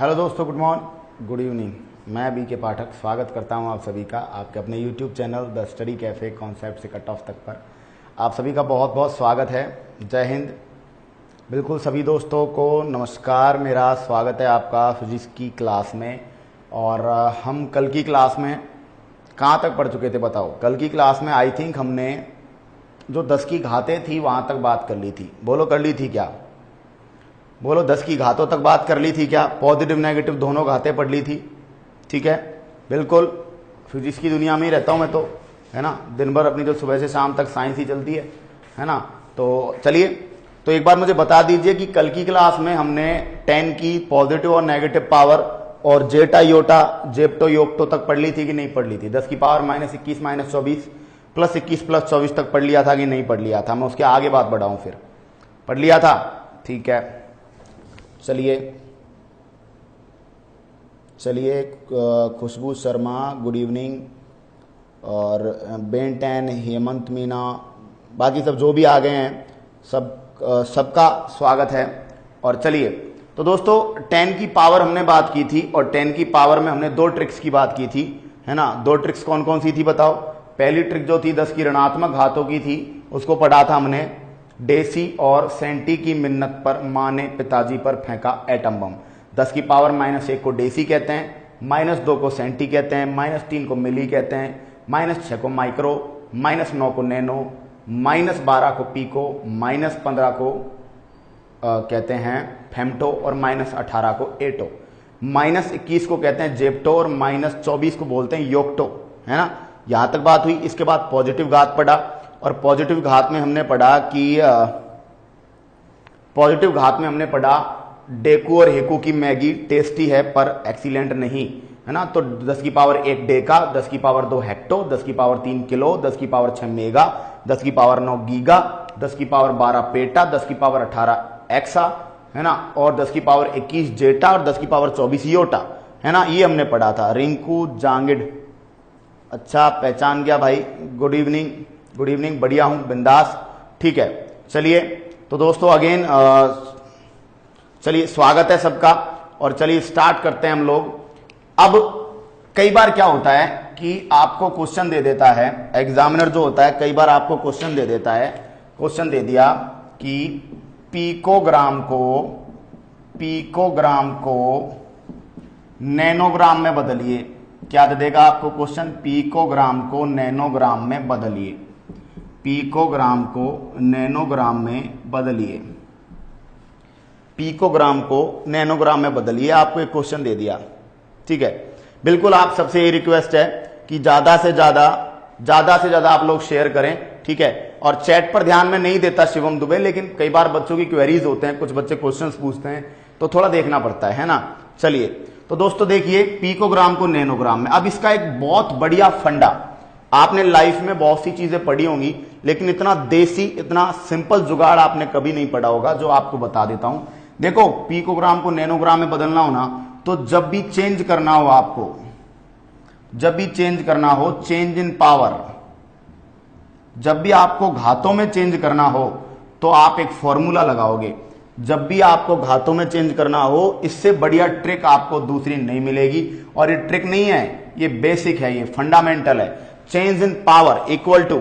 Hello दोस्तों, good morning, good evening. मैं B के पाठक स्वागत करता हूं आप सभी का आपके अपने YouTube channel the study cafe concept से कट ऑफ तक पर। आप सभी का बहुत बहुत स्वागत है। जय हिंद। बिल्कुल सभी दोस्तों को नमस्कार। मेरा स्वागत है आपका फिजिक्स की क्लास में। और हम कल की क्लास में कहाँ तक पढ़ चुके थे बताओ? कल की क्लास में आई थिंक हमने जो 10 की घातें थी वहाँ तक बात कर ली थी। बोलो कर ली थी क्या? बोलो 10 की घातों तक बात कर ली थी क्या? पॉजिटिव नेगेटिव दोनों घातें पढ़ ली थी। ठीक है, बिल्कुल फिजिक्स की दुनिया में ही रहता हूँ मैं तो, है ना। दिन भर अपनी जो सुबह से शाम तक साइंस ही चलती है ना। तो चलिए, तो एक बार मुझे बता दीजिए कि कल की क्लास में हमने 10 की पॉजिटिव और नेगेटिव पावर और जेटा योटा जेप्टो योक्टो तक पढ़ ली थी कि नहीं पढ़ ली थी? 10 की पावर -21 -24 प्लस 21 प्लस 24 तक पढ़ लिया था कि नहीं पढ़ लिया था? मैं उसके आगे बात बढ़ाऊं, फिर पढ़ लिया था। ठीक है, चलिए खुशबू शर्मा गुड इवनिंग, और बेंटन हेमंत मीना, बाकी सब जो भी आ गए हैं सबका स्वागत है। और चलिए, तो दोस्तों 10 की पावर हमने बात की थी और 10 की पावर में हमने 2 ट्रिक्स की बात की थी, है ना। 2 ट्रिक्स कौन कौन सी थी बताओ? पहली ट्रिक जो थी 10 की ऋणात्मक घातों की थी, उसको पढ़ा था हमने। डेसी और सेंटी की मिन्नत पर मां ने पिताजी पर फेंका एटम बम। 10 की पावर -1 को डेसी कहते हैं, -2 को सेंटी कहते हैं, -3 को मिली कहते हैं, -6 को माइक्रो, -9 को नैनो, -12 को पीको, -15 को कहते हैं फेम्टो और -18 को एटो, -21 को कहते हैं जेप्टो और -24 को बोलते हैं योक्टो, है ना। यहां तक बात हुई। इसके बाद पॉजिटिव घात पढ़ा, और पॉजिटिव घात में हमने पढ़ा डेकू और हेकू की मैगी टेस्टी है पर एक्सीलेंट नहीं, है ना। तो 10 की पावर 1 डेका, 10 की पावर 2 हेक्टो, 10 की पावर 3 किलो, 10 की पावर 6 मेगा, 10 की पावर 9 गीगा, 10 की पावर 12 पेटा, 10 की पावर 18 एक्सा, है ना। और 10 की पावर 21 जेटा और 10 की पावर 24 योटा, है ना। ये हमने पढ़ा था। रिंकू जांगिड, अच्छा पहचान गया भाई। गुड इवनिंग, बढ़िया हूं, बिंदास। ठीक है, चलिए तो दोस्तों अगेन चलिए स्वागत है सबका, और चलिए स्टार्ट करते हैं हम लोग। अब कई बार क्या होता है कि आपको क्वेश्चन दे देता है एग्जामिनर जो होता है, कई बार आपको क्वेश्चन दे देता है। क्वेश्चन दे दिया कि पिकोग्राम को नैनोग्राम में बदलिए। क्या दे देगा आपको क्वेश्चन? पिकोग्राम को नैनोग्राम में बदलिए। पिकोग्राम को नैनोग्राम में बदलिए। पिकोग्राम को नैनोग्राम में बदलिए, आपको एक क्वेश्चन दे दिया। ठीक है, बिल्कुल आप सबसे ये रिक्वेस्ट है कि ज्यादा से ज्यादा आप लोग शेयर करें। ठीक है, और चैट पर ध्यान में नहीं देता शिवम दुबे, लेकिन कई बार बच्चों की क्वेरीज होते हैं, कुछ बच्चे क्वेश्चंस पूछते हैं, तो थोड़ा देखना पड़ता है ना। चलिए, तो दोस्तों देखिए पिकोग्राम को नैनोग्राम में। अब इसका एक बहुत बढ़िया फंडा, आपने लाइफ में बहुत सी चीजें पढ़ी होंगी, लेकिन इतना देसी इतना सिंपल जुगाड़ आपने कभी नहीं पढ़ा होगा, जो आपको बता देता हूं। देखो, पिकोग्राम को नैनोग्राम में बदलना हो ना, तो जब भी चेंज करना हो आपको, चेंज इन पावर, जब भी आपको घातों में चेंज करना हो तो आप एक फॉर्मूला लगाओगे। जब भी आपको घातों में चेंज करना हो, इससे बढ़िया ट्रिक आपको दूसरी नहीं मिलेगी। और ये ट्रिक नहीं है, ये बेसिक है, ये फंडामेंटल है। Change in power equal to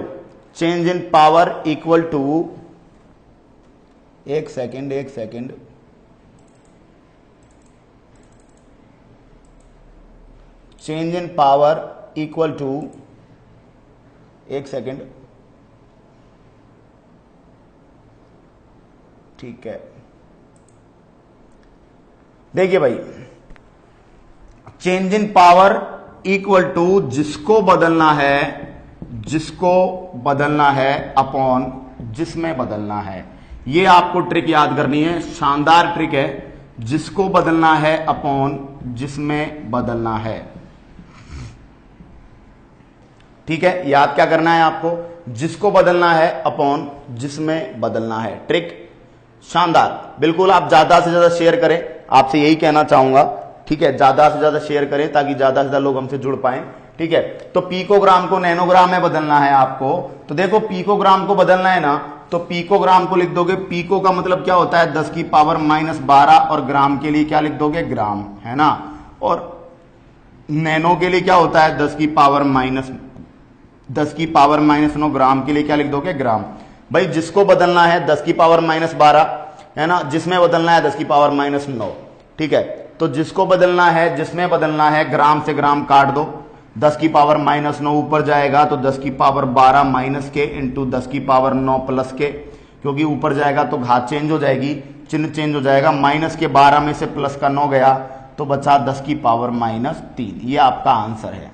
एक second, change in power equal to, एक सेकेंड, ठीक है। देखिए भाई, change in power equal to जिसको बदलना है अपॉन जिसमें बदलना है। ये आपको ट्रिक याद करनी है, शानदार ट्रिक है। जिसको बदलना है अपॉन जिसमें बदलना है। ठीक है, याद क्या करना है आपको? जिसको बदलना है अपॉन जिसमें बदलना है। ट्रिक शानदार। बिल्कुल आप ज्यादा से ज्यादा शेयर करें, आपसे यही कहना चाहूंगा। ठीक है, ज्यादा से ज्यादा शेयर करें ताकि ज्यादा से ज्यादा लोग हमसे जुड़ पाएं। ठीक है, तो पिकोग्राम को नैनोग्राम में बदलना है आपको। तो देखो, पिकोग्राम को बदलना है ना, तो पिकोग्राम को लिख दोगे, पिको का मतलब क्या होता है 10 की पावर -12, और ग्राम के लिए क्या लिख दोगे ग्राम, है ना। और नैनो के लिए क्या होता है 10 की पावर -9, ग्राम के लिए क्या लिख दोगे ग्राम। भाई जिसको बदलना है 10 की पावर -12, है ना, जिसमें बदलना है 10 की पावर -9, ठीक है। तो जिसको बदलना है, जिसमें बदलना है, ग्राम से ग्राम काट दो, 10 की पावर -9 ऊपर जाएगा तो 10 की पावर 12 माइनस के इंटू 10 की पावर 9 प्लस के, क्योंकि ऊपर जाएगा तो घात चेंज हो जाएगी, चिन्ह चेंज हो जाएगा, माइनस के 12 में से प्लस का 9 गया तो बचा 10 की पावर -3। ये आपका आंसर है।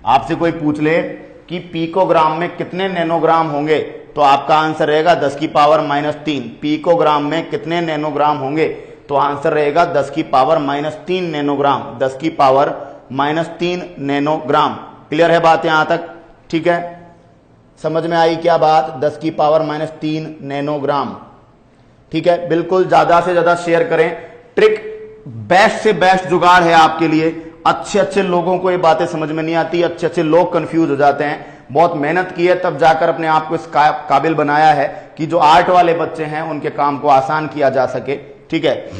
आपसे कोई पूछ ले कि पिकोग्राम में कितने नैनोग्राम होंगे तो आपका आंसर रहेगा 10 की पावर -3। पिकोग्राम में कितने नैनोग्राम होंगे तो आंसर रहेगा 10 की पावर -3 नैनोग्राम, 10 की पावर -3 नैनोग्राम। क्लियर है बात यहां तक, ठीक है। समझ में आई क्या बात, 10 की पावर -3 नैनोग्राम, ठीक है। बिल्कुल ज्यादा से ज्यादा शेयर करें, ट्रिक बेस्ट से बेस्ट जुगाड़ है आपके लिए। अच्छे अच्छे लोगों को ये बातें समझ में नहीं आती, अच्छे अच्छे लोग कंफ्यूज हो जाते हैं। बहुत मेहनत की है तब जाकर अपने आप को इस काबिल बनाया है कि जो आर्ट वाले बच्चे हैं उनके काम को आसान किया जा सके, ठीक है।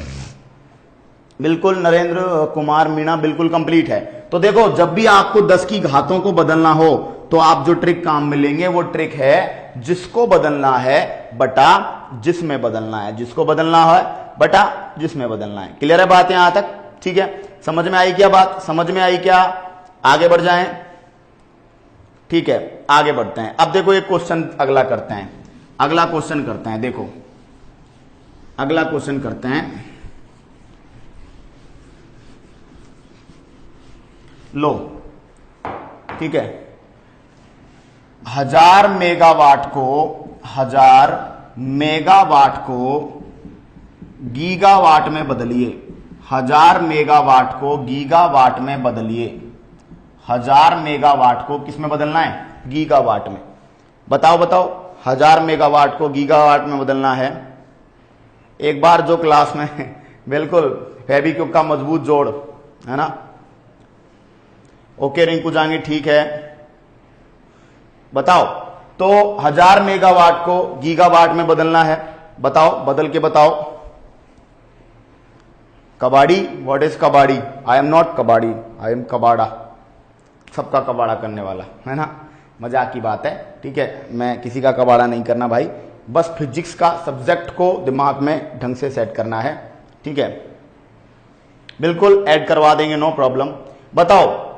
बिल्कुल नरेंद्र कुमार मीणा बिल्कुल कंप्लीट है। तो देखो जब भी आपको 10 की घातों को बदलना हो तो आप जो ट्रिक काम में लेंगे वो ट्रिक है जिसको बदलना है बटा जिसमें बदलना है, जिसको बदलना है बटा जिसमें बदलना है। क्लियर है बात यहां तक, ठीक है। समझ में आई क्या बात, समझ में आई क्या, आगे बढ़ जाएं, ठीक है। आगे बढ़ते हैं। अब देखो एक क्वेश्चन अगला करते हैं, अगला क्वेश्चन करते हैं, देखो अगला क्वेश्चन करते हैं। लो ठीक है, 1000 मेगावाट को गीगावाट में बदलिए, 1000 मेगावाट को गीगावाट में बदलिए। 1000 मेगावाट को किस में बदलना है, गीगावाट में। बताओ बताओ, 1000 मेगावाट को गीगावाट में बदलना है। एक बार जो क्लास में बिल्कुल फेविक्विक का मजबूत जोड़, है ना। ओके रिंकू जाएंगे, ठीक है। बताओ तो 1000 मेगावाट को गीगावाट में बदलना है, बताओ, बदल के बताओ। कबाड़ी, व्हाट इज कबाड़ी, आई एम नॉट कबाड़ी, आई एम कबाड़ा, सबका कबाड़ा करने वाला, है ना। मजाक की बात है, ठीक है। मैं किसी का कबाड़ा नहीं करना भाई, बस फिजिक्स का सब्जेक्ट को दिमाग में ढंग से सेट करना है, ठीक है। बिल्कुल ऐड करवा देंगे, नो प्रॉब्लम। बताओ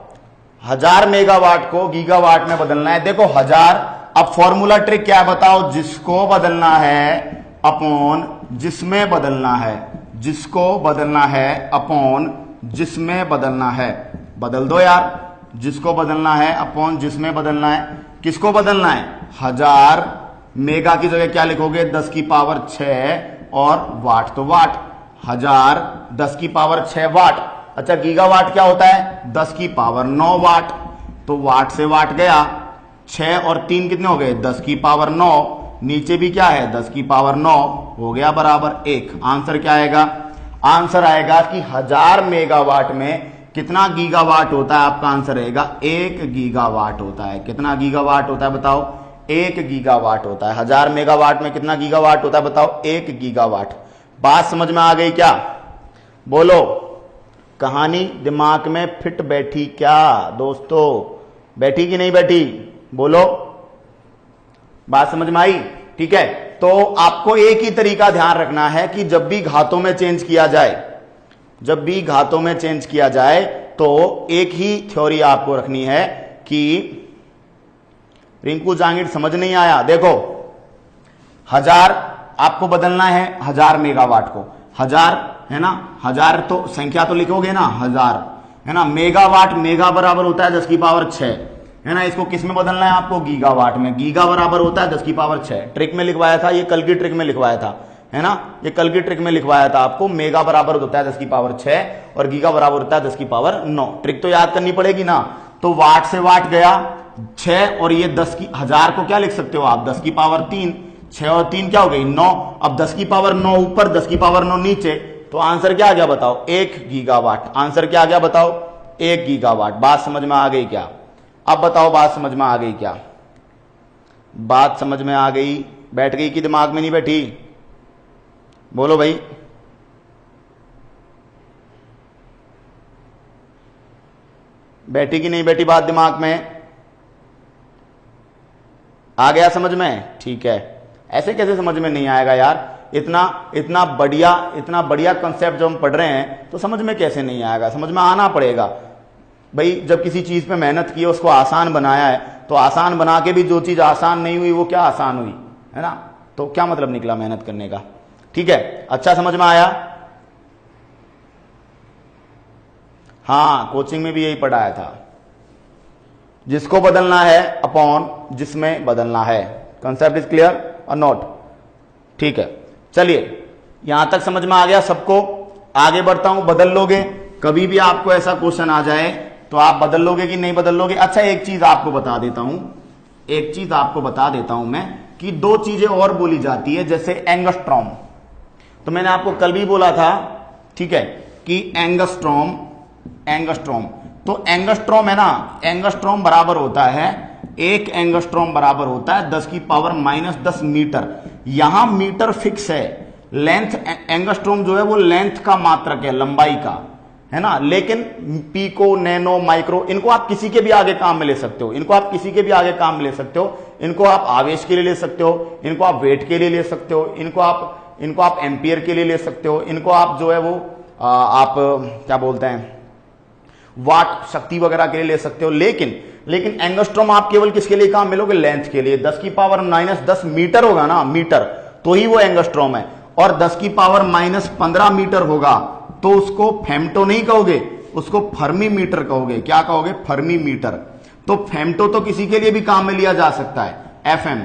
1000 मेगावाट को गीगावाट में बदलना है। देखो 1000, अब फॉर्मूला ट्रिक क्या है बताओ, जिसको बदलना है अपॉन जिसमें बदलना है, जिसको बदलना है अपॉन जिसमें बदलना है। बदल दो यार, जिसको बदलना है अपॉन जिसमें बदलना है। किसको बदलना है, 1000 मेगा की जगह क्या लिखोगे 10 की पावर 6 और वाट, तो वाट 1000 10 की पावर 6 वाट। अच्छा गीगावाट क्या होता है 10 की पावर 9 वाट, तो वाट से वाट गया, 6 और 3 कितने हो गए 10 की पावर 9, नीचे भी क्या है 10 की पावर 9, हो गया बराबर 1। आंसर क्या आएगा, आंसर आएगा कि 1000 मेगावाट में कितना गीगावाट होता है, आपका आंसर रहेगा 1 गीगावाट होता है। कितना गीगावाट होता है बताओ, 1 गीगावाट होता है। 1000 मेगावाट में कितना गीगावाट होता है बताओ, 1 गीगावाट। बात समझ में आ गई क्या, बोलो। कहानी दिमाग में फिट बैठी क्या दोस्तों, बैठी कि नहीं बैठी, बोलो। बात समझ में आई, ठीक है। तो आपको एक ही तरीका ध्यान रखना है कि जब भी घातों में चेंज किया जाए, जब भी घातों में चेंज किया जाए तो एक ही थ्योरी आपको रखनी है कि रिंकू जांगिड़ समझ नहीं आया। देखो 1000 आपको बदलना है 1000 मेगावाट को, 1000 है ना, 1000 तो संख्या तो लिखोगे ना 1000, है ना। मेगावाट, मेगा बराबर होता है 10 की पावर 6, है ना। इसको किस में बदलना है आपको, गीगावाट में। गीगा बराबर होता है 10 की पावर 6। ट्रिक में लिखवाया था, ये कल की ट्रिक में लिखवाया था, है ना। ये कल की ट्रिक में लिखवाया था आपको। मेगा बराबर होता है 10 की पावर 6 और गीगा बराबर होता है 10 की पावर 9। ट्रिक तो याद करनी पड़ेगी ना। तो वाट से वाट गया 6 और ये 10 की, 1000 को क्या लिख सकते हो आप 10 की पावर 3, 6 और 3 क्या हो गई 9। अब 10 की पावर 9 ऊपर, 10 की पावर 9 नीचे, तो आंसर क्या आ गया बताओ 1 गीगावाट। आंसर क्या आ गया बताओ 1 गीगावाट। बात समझ में आ गई क्या, अब बताओ बात समझ में आ गई क्या, बात समझ में आ गई बैठ गई कि दिमाग में नहीं बैठी? बोलो भाई। बैठी कि नहीं बैठी बात दिमाग में? आ गया समझ में? ठीक है। ऐसे कैसे समझ में नहीं आएगा यार? इतना बढ़िया कंसेप्ट जो हम पढ़ रहे हैं तो समझ में कैसे नहीं आएगा? समझ में आना पड़ेगा भाई। जब किसी चीज पे मेहनत की है, उसको आसान बनाया है, तो आसान बना के भी जो चीज आसान नहीं हुई वो क्या आसान हुई, है ना? तो क्या मतलब निकला मेहनत करने का? ठीक है, अच्छा समझ में आया? हाँ, कोचिंग में भी यही पढ़ाया था, जिसको बदलना है अपॉन जिसमें बदलना है। कंसेप्ट इज क्लियर और नॉट? ठीक है, चलिए यहां तक समझ में आ गया सबको? आगे बढ़ता हूं। बदल लोगे? कभी भी आपको ऐसा क्वेश्चन आ जाए तो आप बदल लोगे कि नहीं बदल लोगे? अच्छा, एक चीज आपको बता देता हूं मैं कि दो चीजें और बोली जाती है, जैसे एंगस्ट्रॉम। तो मैंने आपको कल भी बोला था, ठीक है, कि एंगस्ट्रॉम तो एंगस्ट्रॉम है ना, एंगस्ट्रॉम बराबर होता है, एक एंगस्ट्रॉम बराबर होता है 10 की पावर -10 मीटर। यहां मीटर फिक्स है, लेंथ एंगस्ट्रॉम जो है वो लेंथ का मात्रक है, लंबाई का, है ना? लेकिन पीको, नैनो, माइक्रो, इनको आप किसी के भी आगे काम में ले सकते हो, इनको आप आवेश के लिए ले सकते हो, इनको आप वेट के लिए ले सकते हो, इनको आप एम्पियर के लिए ले सकते हो, इनको आप जो है वो आप क्या बोलते हैं, वाट, शक्ति वगैरह के लिए ले सकते हो। लेकिन एंगस्ट्रॉम आप केवल किसके लिए काम मिलोगे? लेंथ के लिए। 10 की पावर -10 मीटर होगा ना, मीटर, तो ही वो एंगस्ट्रॉम है। और 10 की पावर -15 मीटर होगा तो उसको फेम्टो नहीं कहोगे, उसको फर्मी मीटर कहोगे। क्या कहोगे? Fermi metre. तो फेम्टो तो किसी के लिए भी काम में लिया जा सकता है, एफएम,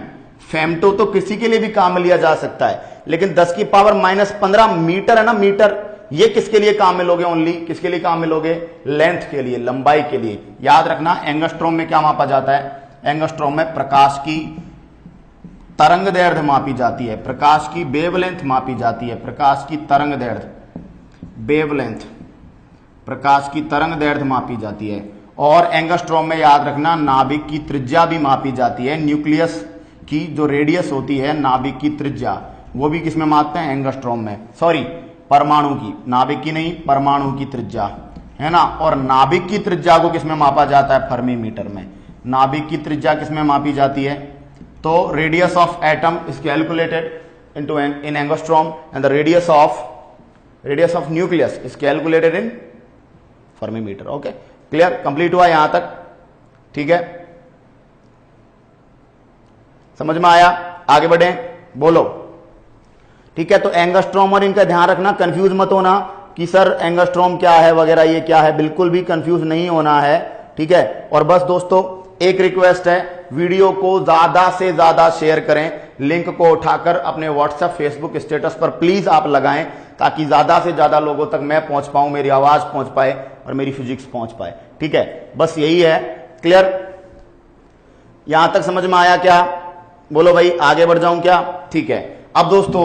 फेम्टो तो किसी के लिए भी काम में लिया जा सकता है, लेकिन 10 की पावर -15 मीटर है ना, मीटर, ये किसके लिए काम में लोगे? ओनली किसके लिए काम में लोगे? लेंथ के लिए, लंबाई के लिए। याद रखना, एंगस्ट्रॉम में क्या मापा जाता है? एंगस्ट्रॉम में प्रकाश की तरंग दैर्ध्य मापी जाती है, प्रकाश की वेवलेंथ मापी जाती है, प्रकाश की तरंग दैर्ध्य, वेवलेंथ, प्रकाश की तरंग दैर्ध्य मापी जाती है। और एंगस्ट्रॉम में याद रखना, नाभिक की त्रिज्या भी मापी जाती है। न्यूक्लियस की जो रेडियस होती है, नाभिक की त्रिज्या, वो भी किसमें मापते हैं? एंगस्ट्रॉम में। सॉरी, परमाणु की, नाभिक की नहीं, परमाणु की त्रिज्या, है ना? और नाभिक की त्रिज्या को किसमें मापा जाता है? फर्मी मीटर में। नाभिक की त्रिज्या किसमें मापी जाती है? तो radius of atom is calculated into in angstrom and the radius of nucleus is calculated in fermi metre. Okay, clear? Complete हुआ यहां तक? ठीक है, समझ में आया? आगे बढ़े, बोलो। ठीक है, तो एंगस्ट्रॉम और इनका ध्यान रखना, कंफ्यूज मत होना कि सर एंगस्ट्रॉम क्या है वगैरह, ये क्या है, बिल्कुल भी कंफ्यूज नहीं होना है। ठीक है, और बस दोस्तों एक रिक्वेस्ट है, वीडियो को ज्यादा से ज्यादा शेयर करें, लिंक को उठाकर अपने व्हाट्सएप, फेसबुक स्टेटस पर प्लीज आप लगाएं, ताकि ज्यादा से ज्यादा लोगों तक मैं पहुंच पाऊं, मेरी आवाज पहुंच पाए और मेरी फिजिक्स पहुंच पाए। ठीक है, बस यही है। क्लियर? यहां तक समझ में आया क्या? बोलो भाई, आगे बढ़ जाऊं क्या? ठीक है, अब दोस्तों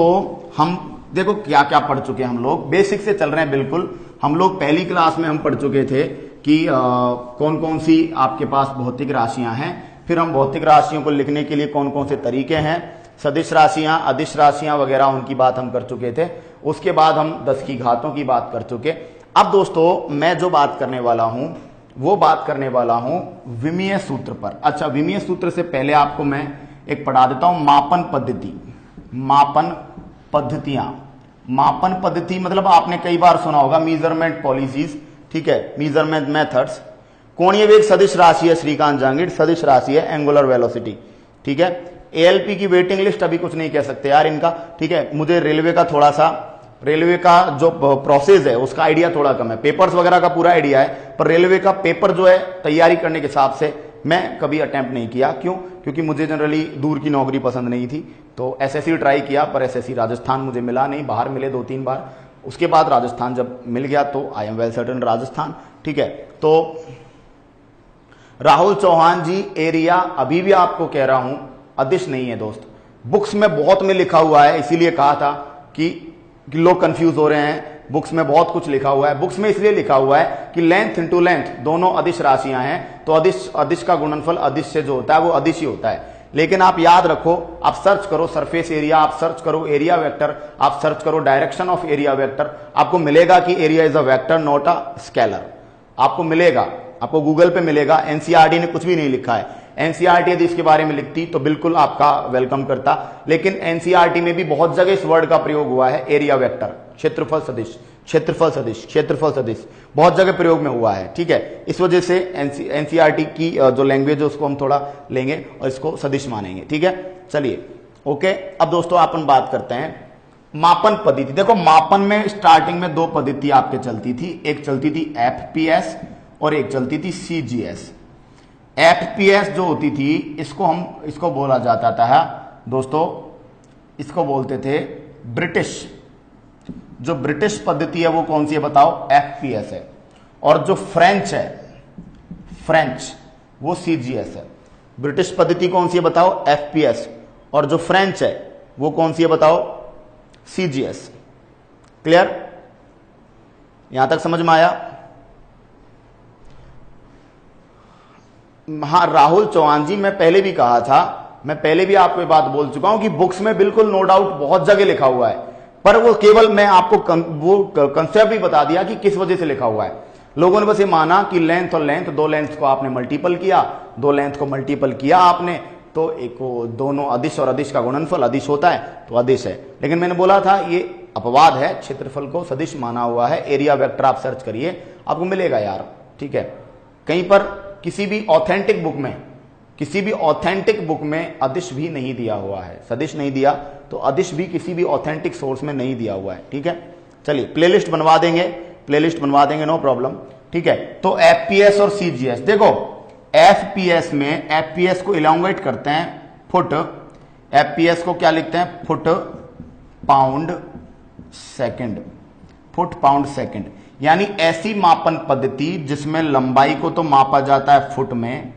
हम देखो क्या क्या पढ़ चुके हैं हम लोग, बेसिक से चल रहे हैं बिल्कुल। हम लोग पहली क्लास में हम पढ़ चुके थे कि कौन कौन सी आपके पास भौतिक राशियां हैं, फिर हम भौतिक राशियों को लिखने के लिए कौन कौन से तरीके हैं, सदिश राशियां, अदिश राशियां वगैरह, उनकी बात हम कर चुके थे। उसके बाद हम 10 की घातों की बात कर चुके। अब दोस्तों मैं जो बात करने वाला हूं वो बात करने वाला हूं विमीय सूत्र पर। अच्छा, विमीय सूत्र से पहले आपको मैं एक पढ़ा देता हूं, मापन पद्धति। मापन पद्धतियां, मापन पद्धति मतलब आपने कई बार सुना होगा मीजरमेंट पॉलिसीज। ठीक है, मीजरमेंट मेथड्स। कोणीय वेग सदिश राशि है, श्रीकांत जांगिड़, सदिश राशि है, एंगुलर वेलोसिटी। ठीक है, एएलपी की वेटिंग लिस्ट अभी कुछ नहीं कह सकते यार इनका। ठीक है, मुझे रेलवे का जो प्रोसेस है उसका आइडिया थोड़ा कम है, पेपर्स वगैरह का पूरा आइडिया है, पर रेलवे का पेपर जो है तैयारी करने के हिसाब से मैं कभी अटेम्प्ट नहीं किया। क्यों? क्योंकि मुझे जनरली दूर की नौकरी पसंद नहीं थी। तो एसएससी ट्राई किया, पर एसएससी राजस्थान मुझे मिला नहीं, बाहर मिले 2-3 बार। उसके बाद राजस्थान जब मिल गया तो I am well certain Rajasthan. ठीक है, तो राहुल चौहान जी एरिया, अभी भी आपको कह रहा हूं, अदिश नहीं है दोस्त। बुक्स में बहुत में लिखा हुआ है, इसीलिए कहा था कि लोग कंफ्यूज हो रहे हैं। बुक्स में बहुत कुछ लिखा हुआ है, बुक्स में इसलिए लिखा हुआ है कि लेंथ इनटू लेंथ दोनों अदिश राशियां हैं, तो अदिश का गुणनफल अदिश से जो होता है वो अदिश ही होता है। लेकिन आप याद रखो, आप सर्च करो सरफेस एरिया, आप सर्च करो एरिया वेक्टर, आप सर्च करो डायरेक्शन ऑफ एरिया वेक्टर, आपको मिलेगा कि area is a vector not a scalar. आपको मिलेगा, आपको गूगल पे मिलेगा। एनसीईआरटी ने कुछ भी नहीं लिखा है। एनसीईआरटी यदि इसके बारे में लिखती तो बिल्कुल आपका वेलकम करता, लेकिन एनसीईआरटी में भी बहुत जगह इस वर्ड का प्रयोग हुआ है, एरिया वेक्टर, क्षेत्रफल सदिश, क्षेत्रफल सदिश, क्षेत्रफल सदिश, बहुत जगह प्रयोग में हुआ है। ठीक है, इस वजह से एनसीईआरटी की जो लैंग्वेज है उसको हम थोड़ा लेंगे और इसको सदिश मानेंगे। ठीक है, चलिए ओके। अब दोस्तों अपन बात करते हैं मापन पद्धति। देखो मापन में स्टार्टिंग में दो पद्धति आपके चलती थी, एक चलती थी एफपीएस और एक चलती थी सीजीएस। एफपीएस जो होती थी इसको बोला जाता था दोस्तों, इसको बोलते थे ब्रिटिश। जो ब्रिटिश पद्धति है वो कौन सी है बताओ? एफपीएस है। और जो फ्रेंच है, फ्रेंच, वो सीजीएस है। ब्रिटिश पद्धति कौन सी है बताओ? एफपीएस। और जो फ्रेंच है वो कौन सी है बताओ? सीजीएस। क्लियर? यहां तक समझ में आया? हाँ राहुल चौहान जी, मैं पहले भी कहा था, मैं पहले भी आपको बात बोल चुका हूं कि बुक्स में बिल्कुल नो डाउट बहुत जगह लिखा हुआ है, पर वो केवल मैं आपको वो कंसेप्ट भी बता दिया कि किस वजह से लिखा हुआ है। लोगों ने बस ये माना कि लेंथ और लेंथ, दो लेंथ को आपने मल्टीपल किया, दो लेंथ को मल्टीपल किया आपने तो एक दोनों अदिश और अदिश का गुणनफल अदिश होता है तो अदिश है। लेकिन मैंने बोला था ये अपवाद है, क्षेत्रफल को सदिश माना हुआ है। एरिया वेक्टर आप सर्च करिए आपको मिलेगा यार। ठीक है, कहीं पर किसी भी ऑथेंटिक बुक में अदिश भी नहीं दिया हुआ है, सदिश नहीं दिया तो अदिश भी किसी भी ऑथेंटिक सोर्स में नहीं दिया हुआ है। ठीक है, चलिए प्लेलिस्ट बनवा देंगे, नो प्रॉब्लम। ठीक है, तो एफपीएस और सीजीएस, देखो एफपीएस में एफपीएस को इलांगेट करते हैं फुट, एफपीएस को क्या लिखते हैं? Foot pound second, foot pound second. यानी ऐसी मापन पद्धति जिसमें लंबाई को तो मापा जाता है फुट में,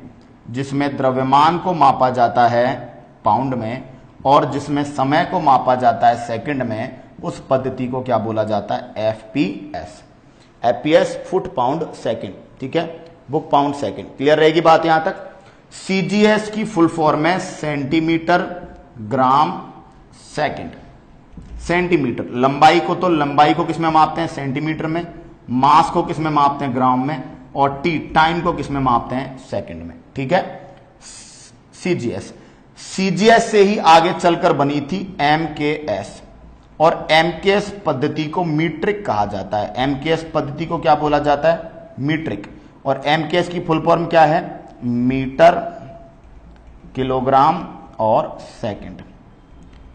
जिसमें द्रव्यमान को मापा जाता है पाउंड में, और जिसमें समय को मापा जाता है सेकंड में, उस पद्धति को क्या बोला जाता है? FPS. FPS foot pound second. ठीक है, बुक पाउंड सेकंड। क्लियर रहेगी बात यहां तक? सीजीएस की फुल फॉर्म है सेंटीमीटर ग्राम सेकंड। सेंटीमीटर, लंबाई को किसमें मापते हैं? सेंटीमीटर में। मास को किसमें मापते हैं? ग्राम में। और टाइम को किसमें मापते हैं? सेकंड में। ठीक है, सीजीएस। सीजीएस से ही आगे चलकर बनी थी एमकेएस, और एमकेएस पद्धति को मीट्रिक कहा जाता है। एमकेएस पद्धति को क्या बोला जाता है? मीट्रिक। और एमकेएस की फुल फॉर्म क्या है? मीटर, किलोग्राम और सेकंड।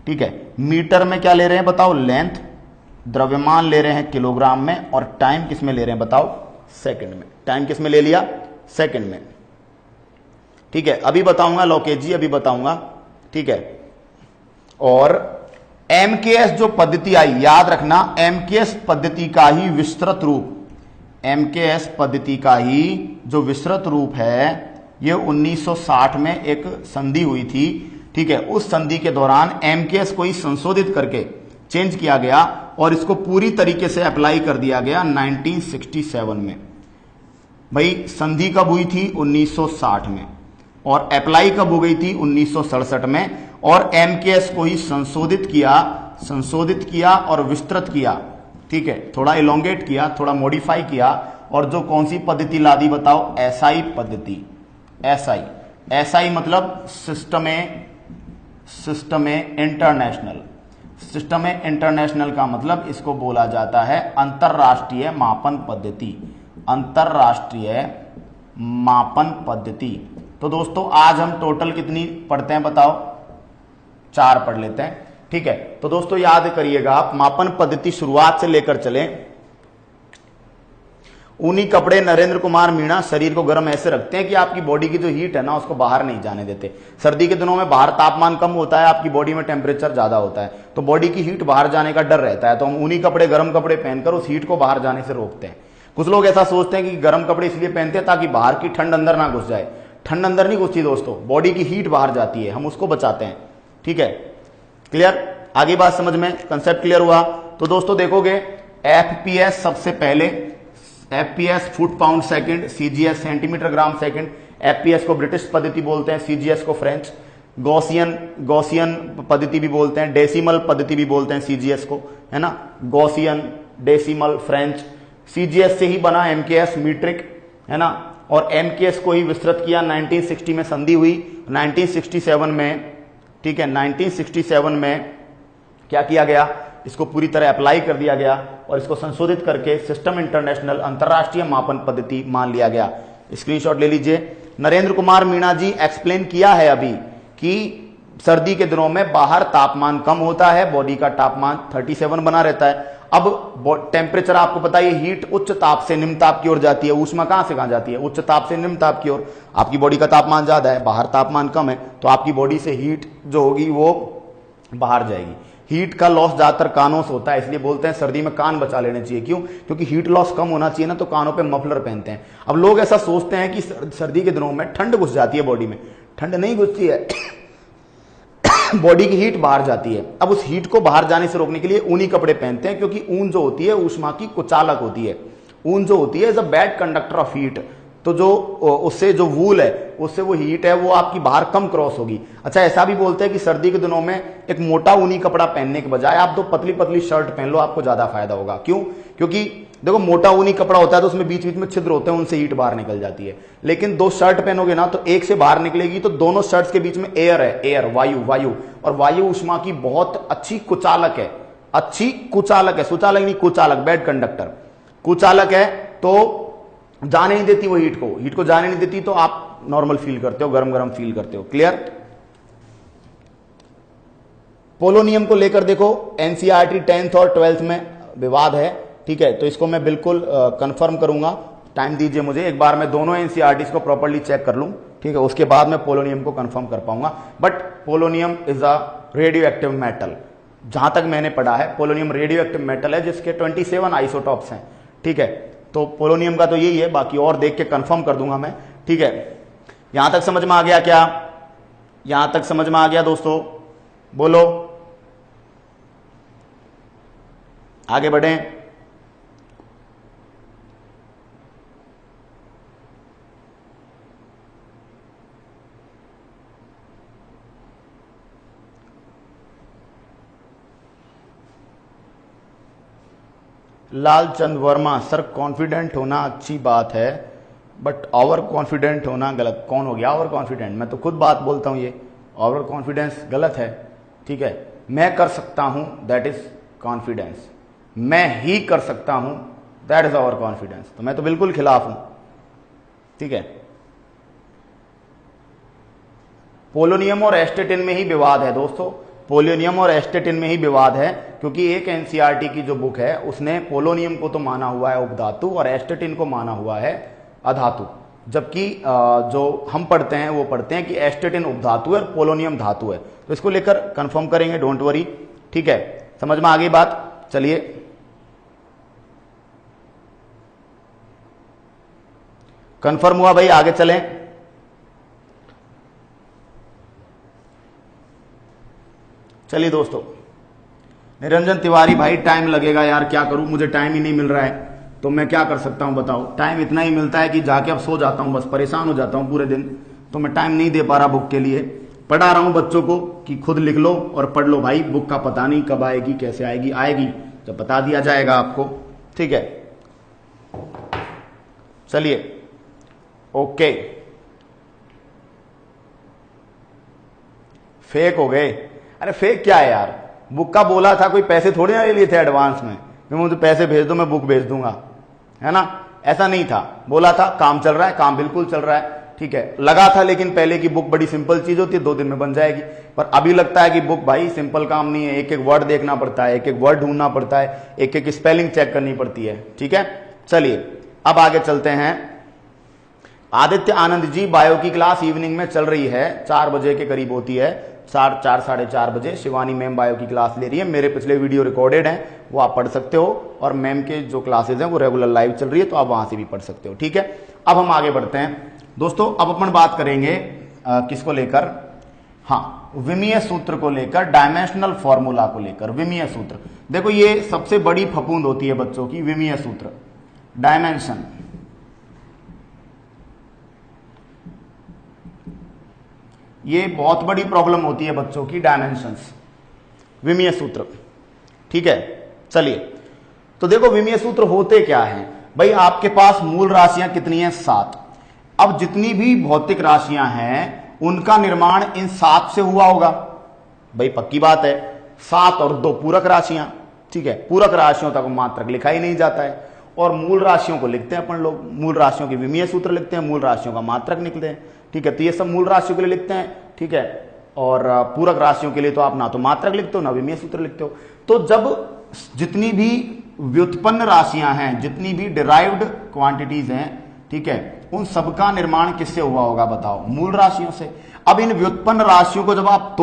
ठीक है, मीटर में क्या ले रहे हैं बताओ? लेंथ। द्रव्यमान ले रहे हैं किलोग्राम में, और टाइम किस में ले रहे हैं बताओ? सेकंड में। टाइम किस में ले लिया? सेकंड में। ठीक है, अभी बताऊंगा लोकेश जी, अभी बताऊंगा। ठीक है, और एमकेएस जो पद्धति आई, याद रखना एमकेएस पद्धति का ही विस्तृत रूप, एमकेएस पद्धति का ही जो विस्तृत रूप है, ये 1960 में एक संधि हुई थी। ठीक है, उस संधि के दौरान एमकेएस को ही संशोधित करके चेंज किया गया और इसको पूरी तरीके से अप्लाई कर दिया गया 1967 में। भाई संधि कब हुई थी? 1960 में, और अप्लाई कब हो गई थी? 1967 में। और एमकेएस को ही संशोधित किया और विस्तृत किया। ठीक है, थोड़ा इलोंगेट किया, थोड़ा मॉडिफाई किया, और जो कौन सी पद्धति ला दी बताओ? एसआई पद्धति। एसआई मतलब सिस्टम इंटरनेशनल। सिस्टम इंटरनेशनल का मतलब इसको बोला जाता है अंतरराष्ट्रीय मापन पद्धति। अंतरराष्ट्रीय मापन पद्धति। तो दोस्तों आज हम टोटल कितनी पढ़ते हैं बताओ? 4 पढ़ लेते हैं। ठीक है, तो दोस्तों याद करिएगा आप, मापन पद्धति शुरुआत से लेकर चले। ऊनी कपड़े नरेंद्र कुमार मीणा शरीर को गर्म ऐसे रखते हैं कि आपकी बॉडी की जो हीट है ना उसको बाहर नहीं जाने देते। सर्दी के दिनों में बाहर तापमान कम होता है, आपकी बॉडी में टेम्परेचर ज्यादा होता है, तो बॉडी की हीट बाहर जाने का डर रहता है, तो हम ऊनी कपड़े गर्म कपड़े पहनकर उस हीट को बाहर जाने से रोकते हैं। कुछ लोग ऐसा सोचते हैं कि गर्म कपड़े इसलिए पहनते हैं ताकि बाहर की ठंड अंदर ना घुस जाए। ठंड अंदर नहीं घुसती दोस्तों, बॉडी की हीट बाहर जाती है, हम उसको बचाते हैं। ठीक है, क्लियर? आगे बात समझ में, कंसेप्ट क्लियर हुआ? तो दोस्तों देखोगे एफपीएस सबसे पहले, FPS foot pound second, CGS centimetre gram second. FPS को ब्रिटिश पद्धति बोलते हैं, सीजीएस को फ्रेंच। गॉसियन गॉसियन पद्धति भी बोलते हैं, डेसिमल पद्धति भी बोलते हैं सीजीएस को, है ना। Gaussian, decimal, French. सीजीएस से ही बना एमकेएस मीट्रिक, है ना। और एमकेएस को ही विस्तृत किया। 1960 में संधि हुई, 1967 में, ठीक है, 1967 में क्या किया गया, इसको पूरी तरह अप्लाई कर दिया गया और इसको संशोधित करके सिस्टम इंटरनेशनल, अंतरराष्ट्रीय मापन पद्धति मान लिया गया। स्क्रीनशॉट ले लीजिए। नरेंद्र कुमार मीणा जी एक्सप्लेन किया है अभी कि सर्दी के दिनों में बाहर तापमान कम होता है, बॉडी का तापमान 37 बना रहता है। अब टेम्परेचर आपको पता है, हीट उच्च ताप से निम्न ताप की ओर जाती है, ऊष्मा कहां से कहां जाती है, उच्च ताप से निम्न ताप की ओर। आपकी बॉडी का तापमान ज्यादा है, बाहर तापमान कम है, तो आपकी बॉडी से हीट जो होगी वो बाहर जाएगी। हीट का लॉस ज्यादातर कानों से होता है, इसलिए बोलते हैं सर्दी में कान बचा लेने चाहिए। क्यों? क्योंकि हीट लॉस कम होना चाहिए ना, तो कानों पे मफलर पहनते हैं। अब लोग ऐसा सोचते हैं कि सर्दी के दिनों में ठंड घुस जाती है बॉडी में, ठंड नहीं घुसती है बॉडी की हीट बाहर जाती है। अब उस हीट को बाहर जाने से रोकने के लिए ऊनी कपड़े पहनते हैं, क्योंकि ऊन जो होती है ऊष्मा की कुचालक होती है। ऊन जो होती है is a bad conductor of heat, तो जो उससे जो वूल है उससे वो हीट है वो आपकी बाहर कम क्रॉस होगी। अच्छा, ऐसा भी बोलते हैं कि सर्दी के दिनों में एक मोटा ऊनी कपड़ा पहनने के बजाय आप दो पतली पतली शर्ट पहन लो, आपको ज्यादा फायदा होगा। क्यों? क्योंकि देखो मोटा ऊनी कपड़ा होता है तो उसमें बीच बीच में छिद्र होते हैं, उनसे हीट बाहर निकल जाती है। लेकिन दो शर्ट पहनोगे ना तो एक से बाहर निकलेगी, तो दोनों शर्ट्स के बीच में एयर है, एयर, वायु, और वायु ऊष्मा की बहुत अच्छी कुचालक है, अच्छी कुचालक है, सुचालक नहीं कुचालक, बैड कंडक्टर, कुचालक है। तो जाने नहीं देती वो हीट को जाने नहीं देती, तो आप नॉर्मल फील करते हो, गरम गरम फील करते हो। क्लियर? पोलोनियम को लेकर देखो एनसीईआरटी 10th और 12th में विवाद है, ठीक है, तो इसको मैं बिल्कुल कंफर्म करूंगा। टाइम दीजिए मुझे, एक बार मैं दोनों एनसीईआरटी को प्रॉपर्ली चेक कर लूं, ठीक है, उसके बाद मैं पोलोनियम को कंफर्म कर पाऊंगा। But polonium is a radio active metal, जहां तक मैंने पढ़ा है पोलोनियम रेडियो एक्टिव मेटल है जिसके 27 आइसोटॉप्स हैं, ठीक है। तो पोलोनियम का तो यही है, बाकी और देख के कंफर्म कर दूंगा मैं, ठीक है। यहां तक समझ में आ गया क्या? यहां तक समझ में आ गया दोस्तों? बोलो, आगे बढ़ें। लालचंद वर्मा, सर कॉन्फिडेंट होना अच्छी बात है बट ओवर कॉन्फिडेंट होना गलत। कौन हो गया ओवर कॉन्फिडेंट? मैं तो खुद बात बोलता हूं, ये ओवर कॉन्फिडेंस गलत है, ठीक है। मैं कर सकता हूं, दैट इज कॉन्फिडेंस। मैं ही कर सकता हूं, दैट इज ओवर कॉन्फिडेंस। तो मैं तो बिल्कुल खिलाफ हूं, ठीक है। पोलोनियम और एस्टेटिन में ही विवाद है दोस्तों, पोलोनियम और एस्टेटिन में ही विवाद है, क्योंकि एक एनसीईआरटी की जो बुक है उसने पोलोनियम को तो माना हुआ है उपधातु और एस्टेटिन को माना हुआ है अधातु, जबकि जो हम पढ़ते हैं वो पढ़ते हैं कि एस्टेटिन उपधातु है और पोलोनियम धातु है। तो इसको लेकर कंफर्म करेंगे, डोंट वरी, ठीक है। समझ में आ गई बात? चलिए, कंफर्म हुआ भाई, आगे चलें। चलिए दोस्तों, निरंजन तिवारी, भाई टाइम लगेगा यार, क्या करूं, मुझे टाइम ही नहीं मिल रहा है, तो मैं क्या कर सकता हूं बताओ। टाइम इतना ही मिलता है कि जाके अब सो जाता हूं, बस परेशान हो जाता हूं पूरे दिन, तो मैं टाइम नहीं दे पा रहा बुक के लिए। पढ़ा रहा हूं बच्चों को कि खुद लिख लो और पढ़ लो भाई, बुक का पता नहीं कब आएगी, कैसे आएगी, आएगी जब बता दिया जाएगा आपको, ठीक है। चलिए, ओके, फेक हो गए। अरे फेक क्या है यार, बुक का बोला था, कोई पैसे थोड़े ना ले लिए थे एडवांस में, मुझे पैसे भेज दो मैं बुक भेज दूंगा, है ना, ऐसा नहीं था। बोला था काम चल रहा है, काम बिल्कुल चल रहा है, ठीक है। लगा था लेकिन पहले की बुक बड़ी सिंपल चीज होती है, 2 दिन में बन जाएगी, पर अभी लगता है कि बुक भाई सिंपल काम नहीं है, एक एक वर्ड देखना पड़ता है, एक एक वर्ड ढूंढना पड़ता है, एक एक स्पेलिंग चेक करनी पड़ती है, ठीक है। चलिए अब आगे चलते हैं। आदित्य आनंद जी, बायो की क्लास इवनिंग में चल रही है, 4 बजे के करीब होती है, 4 साढ़े 4 बजे शिवानी मैम बायो की क्लास ले रही है। मेरे पिछले वीडियो रिकॉर्डेड हैं, वो आप पढ़ सकते हो, और मैम के जो क्लासेज हैं वो रेगुलर लाइव चल रही है, तो आप वहां से भी पढ़ सकते हो, ठीक है। अब हम आगे बढ़ते हैं दोस्तों, अब अपन बात करेंगे किसको लेकर, हाँ, विमीय सूत्र को लेकर, डायमेंशनल फॉर्मूला को लेकर। विमीय सूत्र, देखो ये सबसे बड़ी फफूंद होती है बच्चों की, विमीय सूत्र, डायमेंशन। ये बहुत बड़ी प्रॉब्लम होती है बच्चों की, डायमेंशंस, विमीय सूत्र। ठीक है, चलिए तो देखो विमीय सूत्र होते क्या हैं भाई। आपके पास मूल राशियां कितनी हैं? 7। अब जितनी भी भौतिक राशियां हैं उनका निर्माण इन 7 से हुआ होगा भाई, पक्की बात है। 7 और 2 पूरक राशियां। ठीक है, पूरक राशियों तक मात्रक लिखा ही नहीं जाता है, और मूल राशियों को लिखते हैं अपन लोग, मूल राशियों के विमीय सूत्र लिखते हैं, मूल राशियों का मात्रक निकलते हैं। ठीक है, तो ये सब मूल राशियों के लिए लिखते हैं। ठीक है, और पूरक राशियों के लिए तो आप ना तो मात्रक लिखते हो ना विमीय सूत्र लिखते हो। तो जब जितनी भी व्युत्पन्न राशियां हैं, जितनी भी डिराइव्ड क्वांटिटीज हैं, ठीक है, उन सबका निर्माण किससे हुआ होगा बताओ? मूल राशियों से। अब इन व्युत्पन्न राशियों को जब आप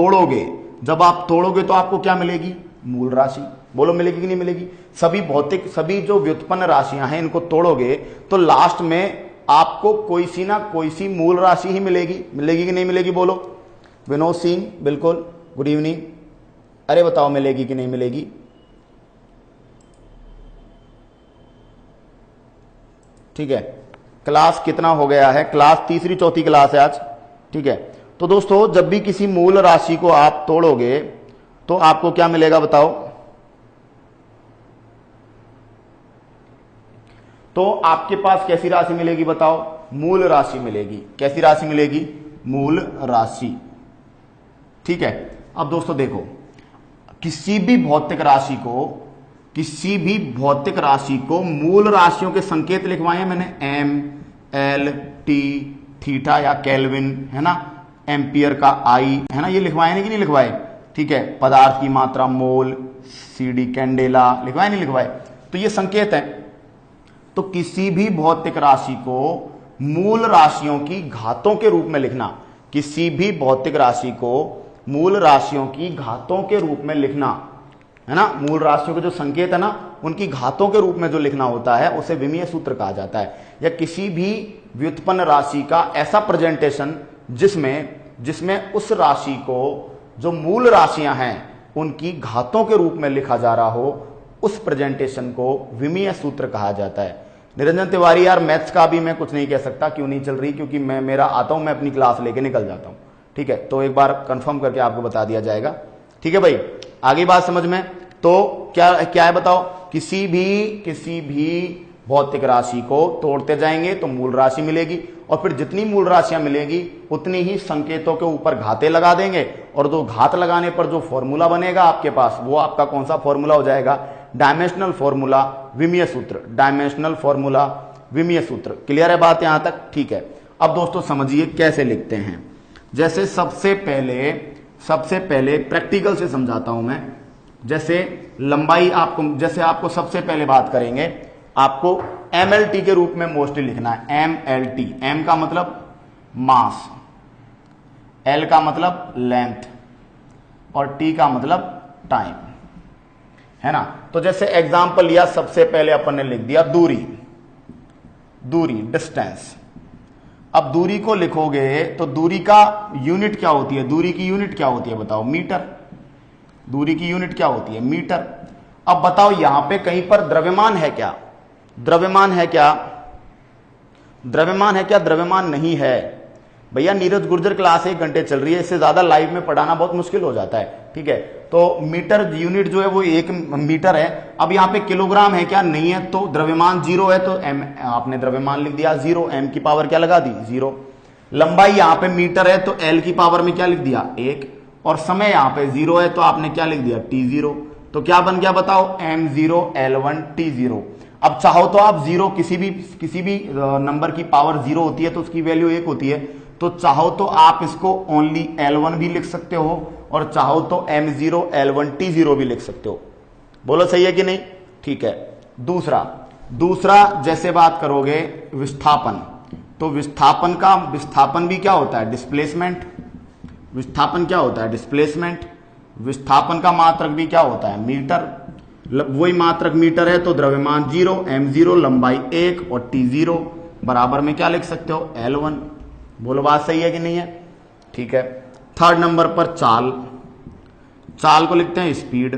तोड़ोगे तो आपको क्या मिलेगी? मूल राशि। बोलो मिलेगी कि नहीं मिलेगी? सभी जो व्युत्पन्न राशियां हैं इनको तोड़ोगे तो लास्ट में आपको कोई सी ना कोई सी मूल राशि ही मिलेगी। मिलेगी कि नहीं मिलेगी? बोलो। विनोद सिंह, बिल्कुल, गुड इवनिंग। अरे बताओ मिलेगी कि नहीं मिलेगी? ठीक है, क्लास कितना हो गया है? क्लास तीसरी चौथी क्लास है आज। ठीक है, तो दोस्तों जब भी किसी मूल राशि को आप तोड़ोगे तो आपको क्या मिलेगा बताओ? तो आपके पास कैसी राशि मिलेगी बताओ? मूल राशि मिलेगी। कैसी राशि मिलेगी? मूल राशि। ठीक है, अब दोस्तों देखो, किसी भी भौतिक राशि को मूल राशियों के संकेत लिखवाए मैंने, एम, एल, टी, थीटा या केल्विन, है ना, एम्पियर का आई, है ना, ये लिखवाए नहीं कि नहीं लिखवाए? ठीक है, पदार्थ की मात्रा मोल, सीडी कैंडेला, लिखवाए नहीं लिखवाए? तो ये संकेत है। तो किसी भी भौतिक राशि को मूल राशियों की घातों के रूप में लिखना, किसी भी भौतिक राशि को मूल राशियों की घातों के रूप में लिखना, है ना, मूल राशियों के जो संकेत है ना उनकी घातों के रूप में जो लिखना होता है उसे विमीय सूत्र कहा जाता है। या किसी भी व्युत्पन्न राशि का ऐसा प्रेजेंटेशन जिसमें उस राशि को जो मूल राशियां हैं उनकी घातों के रूप में लिखा जा रहा हो, उस प्रेजेंटेशन को विमीय सूत्र कहा जाता है। निरंजन तिवारी, यार मैथ्स का भी मैं कुछ नहीं कह सकता क्यों नहीं चल रही, क्योंकि मेरा आता हूं, मैं अपनी क्लास लेके निकल जाता हूं। ठीक है, तो एक बार कंफर्म करके आपको बता दिया जाएगा। ठीक है भाई, आगे बात समझ में? तो क्या है बताओ? किसी भी भौतिक राशि को तोड़ते जाएंगे तो मूल राशि मिलेगी, और फिर जितनी मूल राशियां मिलेगी उतनी ही संकेतों के ऊपर घाते लगा देंगे, और जो घात लगाने पर जो फॉर्मूला बनेगा आपके पास, वो आपका कौन सा फॉर्मूला हो जाएगा? डायमेंशनल फॉर्मूला विमीय सूत्र। डायमेंशनल फॉर्मूला विमीय सूत्र। क्लियर है बात यहां तक? ठीक है, अब दोस्तों समझिए कैसे लिखते हैं। जैसे सबसे पहले प्रैक्टिकल से समझाता हूं मैं। जैसे लंबाई आपको सबसे पहले बात करेंगे, आपको MLT के रूप में मोस्टली लिखना है। MLT, M का मतलब मास, L का मतलब लेंथ, और T का मतलब टाइम, है ना। तो जैसे एग्जांपल लिया, सबसे पहले अपन ने लिख दिया दूरी, डिस्टेंस। अब दूरी को लिखोगे तो दूरी का यूनिट क्या होती है? दूरी की यूनिट क्या होती है बताओ? मीटर। दूरी की यूनिट क्या होती है? मीटर। अब बताओ यहां पे कहीं पर द्रव्यमान है क्या? द्रव्यमान है क्या? द्रव्यमान नहीं है भैया। नीरज गुर्जर क्लास 1 घंटे चल रही है, इससे ज्यादा लाइव में पढ़ाना बहुत मुश्किल हो जाता है। ठीक है, तो मीटर यूनिट जो है वो 1 मीटर है। अब यहाँ पे किलोग्राम है क्या? नहीं है। तो द्रव्यमान 0 है, तो m आपने द्रव्यमान लिख दिया 0, m की पावर क्या लगा दी? 0। लंबाई यहाँ पे मीटर है तो l की पावर में क्या लिख दिया? 1। और समय यहाँ पे 0 है तो आपने क्या लिख दिया? t0। तो क्या बन गया बताओ? m0 l1 t0। अब चाहो तो आप 0 किसी भी नंबर की पावर 0 होती है तो उसकी वैल्यू 1 होती है, तो चाहो तो आप इसको ओनली L1 भी लिख सकते हो, और चाहो तो M0 L1 T0 भी लिख सकते हो। बोलो सही है कि नहीं? ठीक है। दूसरा जैसे बात करोगे विस्थापन, तो विस्थापन भी क्या होता है? डिस्प्लेसमेंट। विस्थापन क्या होता है? डिस्प्लेसमेंट। विस्थापन का मात्रक भी क्या होता है? मीटर। वही मात्रक मीटर है तो द्रव्यमान 0, m0, लंबाई 1 और t0 बराबर में क्या लिख सकते हो? L1। बोलो बात सही है कि नहीं है? ठीक है। थर्ड नंबर पर चाल को लिखते हैं स्पीड।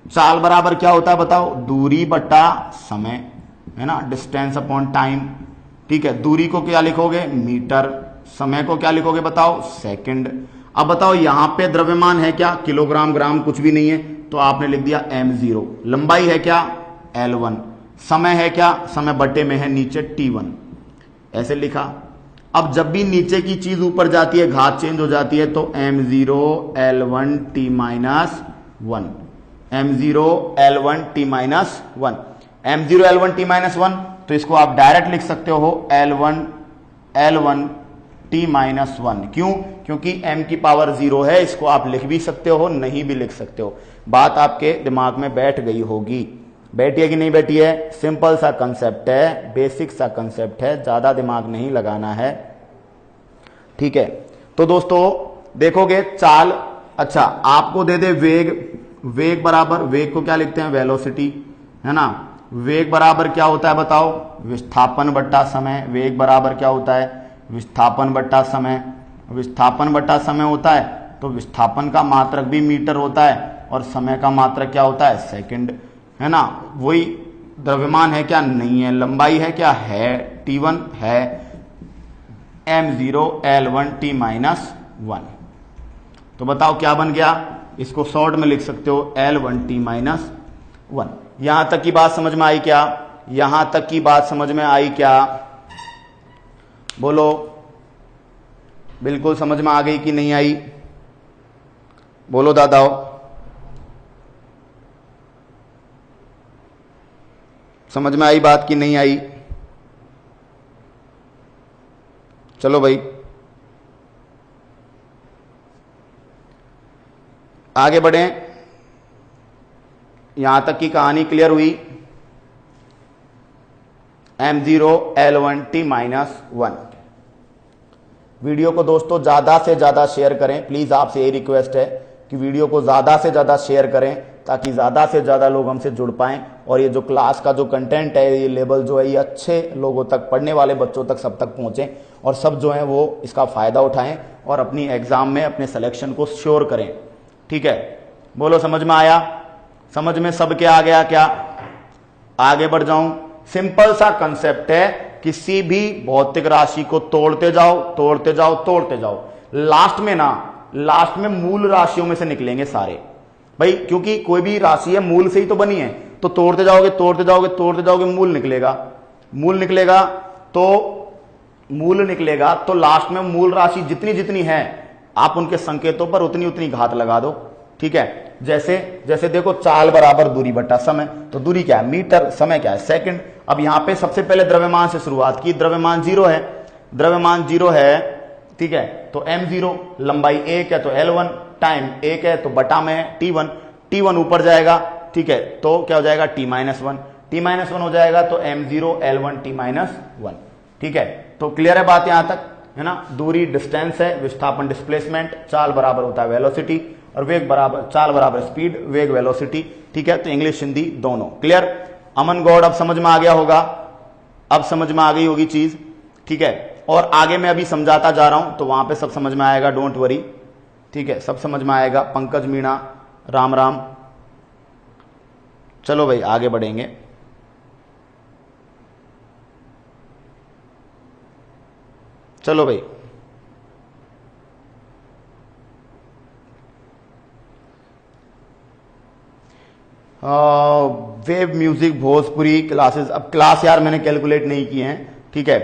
चाल बराबर क्या होता है बताओ? दूरी बटा समय, है ना, डिस्टेंस अपॉन टाइम। ठीक है, दूरी को क्या लिखोगे? मीटर, समय को क्या लिखोगे बताओ, सेकंड। अब बताओ यहां पे द्रव्यमान है क्या, किलोग्राम ग्राम कुछ भी नहीं है, तो आपने लिख दिया m0। लंबाई है क्या, L1। समय है क्या, समय बटे में है नीचे T1, ऐसे लिखा। अब जब भी नीचे की चीज ऊपर जाती है घात चेंज हो जाती है, तो m0 L1 T minus 1, m0 L1 T minus 1, m0 L1 T minus 1, तो इसको आप डायरेक्ट लिख सकते हो L1 T माइनस 1। क्यों, क्योंकि m की पावर 0 है, इसको आप लिख भी सकते हो नहीं भी लिख सकते हो। बात आपके दिमाग में बैठ गई होगी, बैठी है कि नहीं बैठी है। सिंपल सा कंसेप्ट है, बेसिक सा कंसेप्ट है, ज्यादा दिमाग नहीं लगाना है, ठीक है। तो दोस्तों देखोगे चाल, अच्छा आपको दे दे वेग, वेग बराबर, वेग को क्या लिखते हैं, वेलोसिटी, है ना। वेग बराबर क्या होता है बताओ, विस्थापन बट्टा समय। वेग बराबर क्या होता है, विस्थापन बट्टा समय। विस्थापन बट्टा समय होता है, तो विस्थापन का मात्रक भी मीटर होता है और समय का मात्रक क्या होता है, सेकंड, है ना। वही द्रव्यमान है क्या, नहीं है। लंबाई है क्या, है, T1 है, m0 L1 T माइनस 1। तो बताओ क्या बन गया, इसको शॉर्ट में लिख सकते हो L1 T माइनस 1। यहां तक की बात समझ में आई क्या, यहां तक की बात समझ में आई क्या, बोलो। बिल्कुल समझ में आ गई कि नहीं आई, बोलो दादाओ। समझ में आई बात कि नहीं आई, चलो भाई आगे बढ़ें। यहां तक की कहानी क्लियर हुई, m0 L1 T minus 1। Video को दोस्तों ज्यादा से ज्यादा शेयर करें प्लीज, आपसे यही रिक्वेस्ट है कि वीडियो को ज्यादा से ज्यादा शेयर करें ताकि ज्यादा से ज्यादा लोग हमसे जुड़ पाएं और ये जो क्लास का जो कंटेंट है, ये लेवल जो है, ये अच्छे लोगों तक, पढ़ने वाले बच्चों तक, सब तक पहुंचे और सब जो है वो इसका फायदा उठाएं और अपनी एग्जाम में अपने सिलेक्शन को श्योर करें, ठीक है। बोलो समझ में आया, समझ में सबके आ गया क्या, आगे बढ़ जाऊं। सिंपल सा कंसेप्ट है, किसी भी भौतिक राशि को तोड़ते जाओ तोड़ते जाओ तोड़ते जाओ, लास्ट में मूल राशियों में से निकलेंगे सारे भाई, क्योंकि कोई भी राशि है मूल से ही तो बनी है। तो तोड़ते जाओगे तोड़ते जाओगे तोड़ते जाओगे, मूल निकलेगा, मूल निकलेगा तो लास्ट में मूल राशि जितनी जितनी है आप उनके संकेतों पर उतनी उतनी घात लगा दो, ठीक है। जैसे देखो चाल बराबर दूरी बटा समय, तो दूरी क्या है, मीटर, समय क्या है, सेकंड। अब यहां पे सबसे पहले द्रव्यमान से शुरुआत की, द्रव्यमान 0 है, ठीक है। तो m0, लंबाई 1 है तो L1, टाइम 1 है तो बटा में T1 ऊपर जाएगा, ठीक है। तो क्या हो जाएगा, T माइनस 1 हो जाएगा, तो m0 L1 T माइनस 1, ठीक है। तो क्लियर है बात यहां तक, है ना। दूरी डिस्टेंस है, विस्थापन डिस्प्लेसमेंट, चाल बराबर होता है वेलोसिटी और वेग बराबर, चाल बराबर स्पीड, वेग वेलोसिटी, ठीक है। तो इंग्लिश हिंदी दोनों क्लियर। अमन गौड अब समझ में आ गया होगा, अब समझ में आ गई होगी चीज, ठीक है। और आगे मैं अभी समझाता जा रहा हूं तो वहां पे सब समझ में आएगा, डोंट वरी, ठीक है, सब समझ में आएगा। पंकज मीणा राम राम, चलो भाई आगे बढ़ेंगे। चलो भाई वेब म्यूजिक भोजपुरी क्लासेस, अब क्लास यार मैंने कैलकुलेट नहीं की हैं, ठीक है,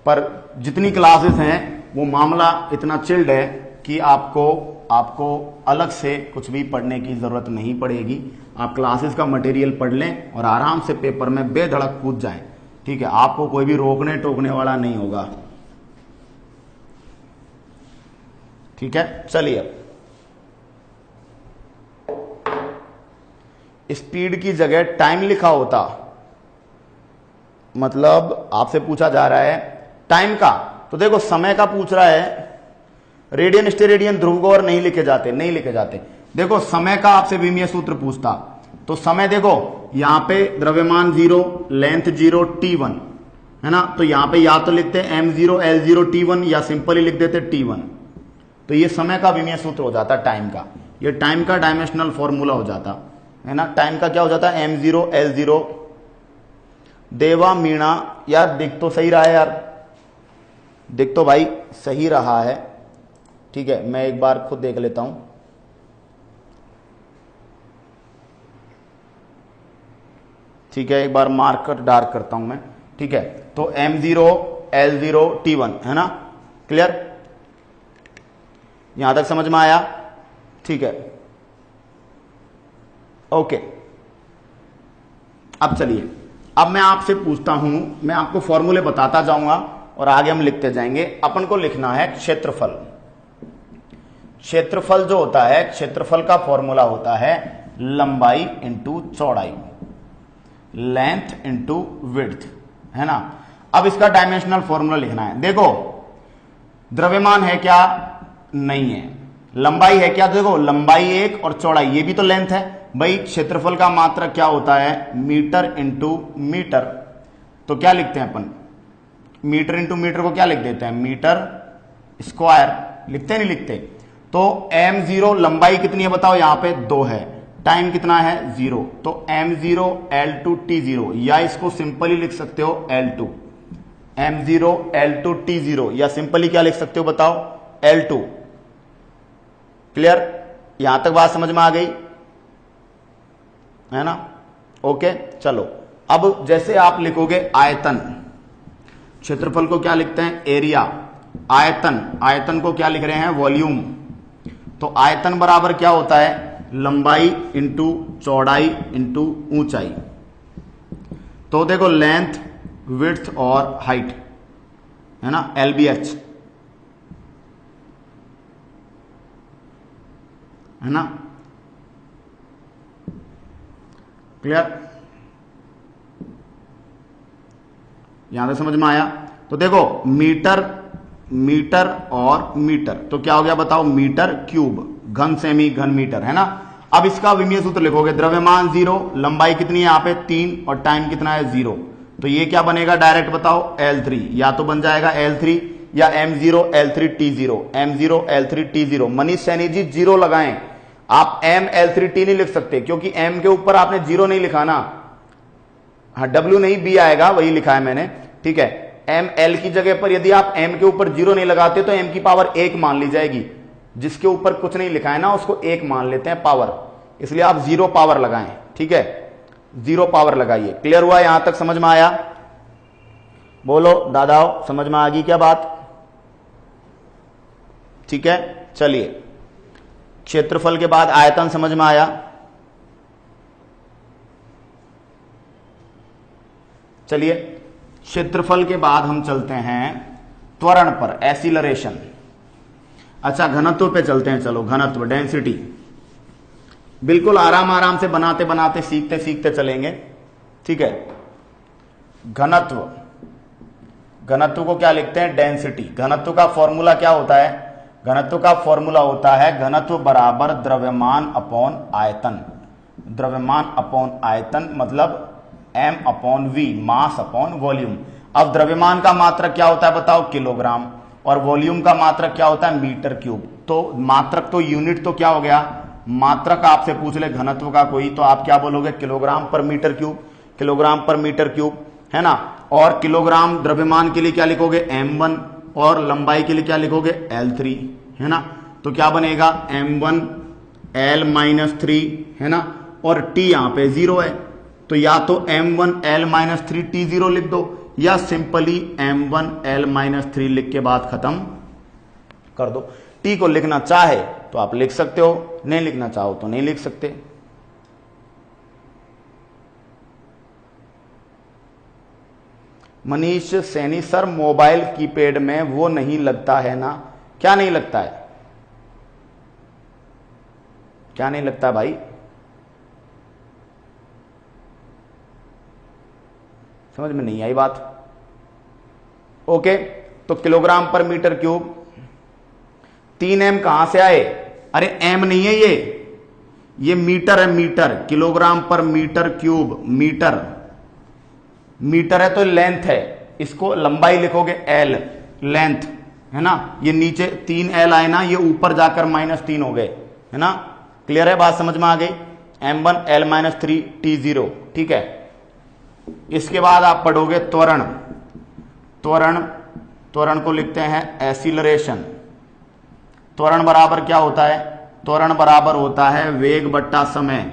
पर जितनी क्लासेस हैं वो मामला इतना चिल्ड है कि आपको अलग से कुछ भी पढ़ने की जरूरत नहीं पड़ेगी। आप क्लासेस का मटेरियल पढ़ लें और आराम से पेपर में बेधड़क कूद जाएं, ठीक है। आपको कोई भी रोकने टोकने वाला नहीं होगा, ठीक है। चलिए, स्पीड की जगह टाइम लिखा होता, मतलब आपसे पूछा जा रहा है टाइम का, तो देखो समय का पूछ रहा है, रेडियन स्टेरेडियन ध्रुवगोर नहीं लिखे जाते। देखो समय का आपसे विमीय सूत्र पूछता तो समय देखो यहां पे द्रव्यमान 0, लेंथ 0, T1, है ना। तो यहां पे या तो लिखते m0 L0 T1 या सिंपल ही लिख देते T1, तो ये समय का विमीय सूत्र हो जाता टाइम का, ये टाइम का डायमेंशनल फॉर्मूला हो जाता, है ना। टाइम का क्या हो जाता है, m0 L0। देवा मीणा यार दिख तो सही रहा है यार, देख तो भाई सही रहा है, ठीक है। मैं एक बार खुद देख लेता हूं, ठीक है। एक बार मार्कर डार्क करता हूं मैं, ठीक है। तो M0 L0 T1 है ना, क्लियर, यहां तक समझ में आया, ठीक है, ओके। अब चलिए, अब मैं आपसे पूछता हूं, मैं आपको फॉर्मूले बताता जाऊंगा और आगे हम लिखते जाएंगे। अपन को लिखना है क्षेत्रफल। क्षेत्रफल जो होता है, क्षेत्रफल का फॉर्मूला होता है लंबाई इंटू चौड़ाई, लेंथ इंटू विड्थ, है ना। अब इसका डायमेंशनल फॉर्मूला लिखना है। देखो द्रव्यमान है क्या, नहीं है। लंबाई है क्या, देखो लंबाई 1 और चौड़ाई ये भी तो लेंथ है भाई। क्षेत्रफल का मात्रक क्या होता है, मीटर इंटू मीटर। तो क्या लिखते हैं अपन, मीटर इंटू मीटर को क्या लिख देते हैं, मीटर स्क्वायर, लिखते नहीं लिखते। तो M0 लंबाई कितनी है बताओ, यहां पे 2 है, टाइम कितना है 0, तो M0 L2 T0, या इसको सिंपली लिख सकते हो L2, M0 L2 T0, या सिंपली क्या लिख सकते हो बताओ, L2। क्लियर, यहां तक बात समझ में आ गई है ना, ओके। चलो अब जैसे आप लिखोगे आयतन, क्षेत्रफल को क्या लिखते हैं, एरिया। आयतन, आयतन को क्या लिख रहे हैं, वॉल्यूम। तो आयतन बराबर क्या होता है, लंबाई इंटू चौड़ाई इंटू ऊंचाई। तो देखो लेंथ, विड्थ और हाइट, है ना, LBH, है ना, क्लियर, यहां तक समझ में आया। तो देखो मीटर, मीटर और मीटर, तो क्या हो गया बताओ, मीटर क्यूब, घन सेमी घन मीटर, है ना। अब इसका विमीय सूत्र लिखोगे, द्रव्यमान 0, लंबाई कितनी है यहां पे 3 और टाइम कितना है 0, तो ये क्या बनेगा डायरेक्ट बताओ, L3, या तो बन जाएगा L3 या M0 L3 T0, M0 L3 T0। Manish Saini ji 0 लगाएं, आप M L3 T नहीं लिख सकते क्योंकि M के ऊपर आपने 0 नहीं लिखा ना, हाँ W नहीं B आएगा, वही लिखा है मैंने, ठीक है। M L की जगह पर यदि आप M के ऊपर 0 नहीं लगाते तो M की पावर 1 मान ली जाएगी, जिसके ऊपर कुछ नहीं लिखा है ना उसको 1 मान लेते हैं पावर, इसलिए आप 0 पावर लगाएं, ठीक है, 0 पावर लगाइए। क्लियर हुआ, यहां तक समझ में आया, बोलो दादाओ समझ में आ गई क्या बात, ठीक है। चलिए क्षेत्रफल के बाद आयतन समझ में आया। चलिए क्षेत्रफल के बाद हम चलते हैं त्वरण पर, एसिलरेशन। अच्छा घनत्व पे चलते हैं, चलो घनत्व, डेंसिटी, बिल्कुल आराम आराम से बनाते बनाते सीखते सीखते चलेंगे, ठीक है। घनत्व, घनत्व को क्या लिखते हैं, डेंसिटी। घनत्व का फॉर्मूला क्या होता है, घनत्व का फॉर्मूला होता है घनत्व बराबर द्रव्यमान अपॉन आयतन, द्रव्यमान अपॉन आयतन मतलब M/V, मास अपॉन वॉल्यूम। अब द्रव्यमान का मात्रक क्या होता है बताओ, किलोग्राम, और वॉल्यूम का मात्रक क्या होता है, मीटर क्यूब। तो मात्रक तो यूनिट तो क्या हो गया, मात्रक आपसे पूछ ले घनत्व का कोई तो आप क्या बोलोगे, किलोग्राम पर मीटर क्यूब, किलोग्राम पर मीटर क्यूब, है ना। और किलोग्राम द्रव्यमान के लिए क्या लिखोगे, M1, और लंबाई के लिए क्या लिखोगे, L3, है ना। तो क्या बनेगा, M1 L-3, है ना, और T यहां पे 0 है, तो या तो M1 L-3 T0 लिख दो, या सिंपली M1 L-3 लिख के बाद खत्म कर दो। T को लिखना चाहे तो आप लिख सकते हो, नहीं लिखना चाहो तो नहीं लिख सकते। Manish Saini sir mobile keypad में वो नहीं लगता है ना, क्या नहीं लगता है, क्या नहीं लगता भाई, समझ में नहीं आई बात, ओके। तो किलोग्राम पर मीटर क्यूब, 3M कहां से आए, अरे M नहीं है ये मीटर है, मीटर, किलोग्राम पर मीटर क्यूब, मीटर, मीटर है तो लेंथ है, इसको लंबाई लिखोगे L, लेंथ, है ना। ये नीचे 3L आए ना, ये ऊपर जाकर -3 हो गए, है ना। क्लियर है बात, समझ में आ गई। M1 L-3 T0, ठीक है। इसके बाद आप पढ़ोगे त्वरण, त्वरण त्वरण को लिखते हैं एक्सीलरेशन। त्वरण बराबर क्या होता है? त्वरण बराबर होता है वेग बट्टा समय।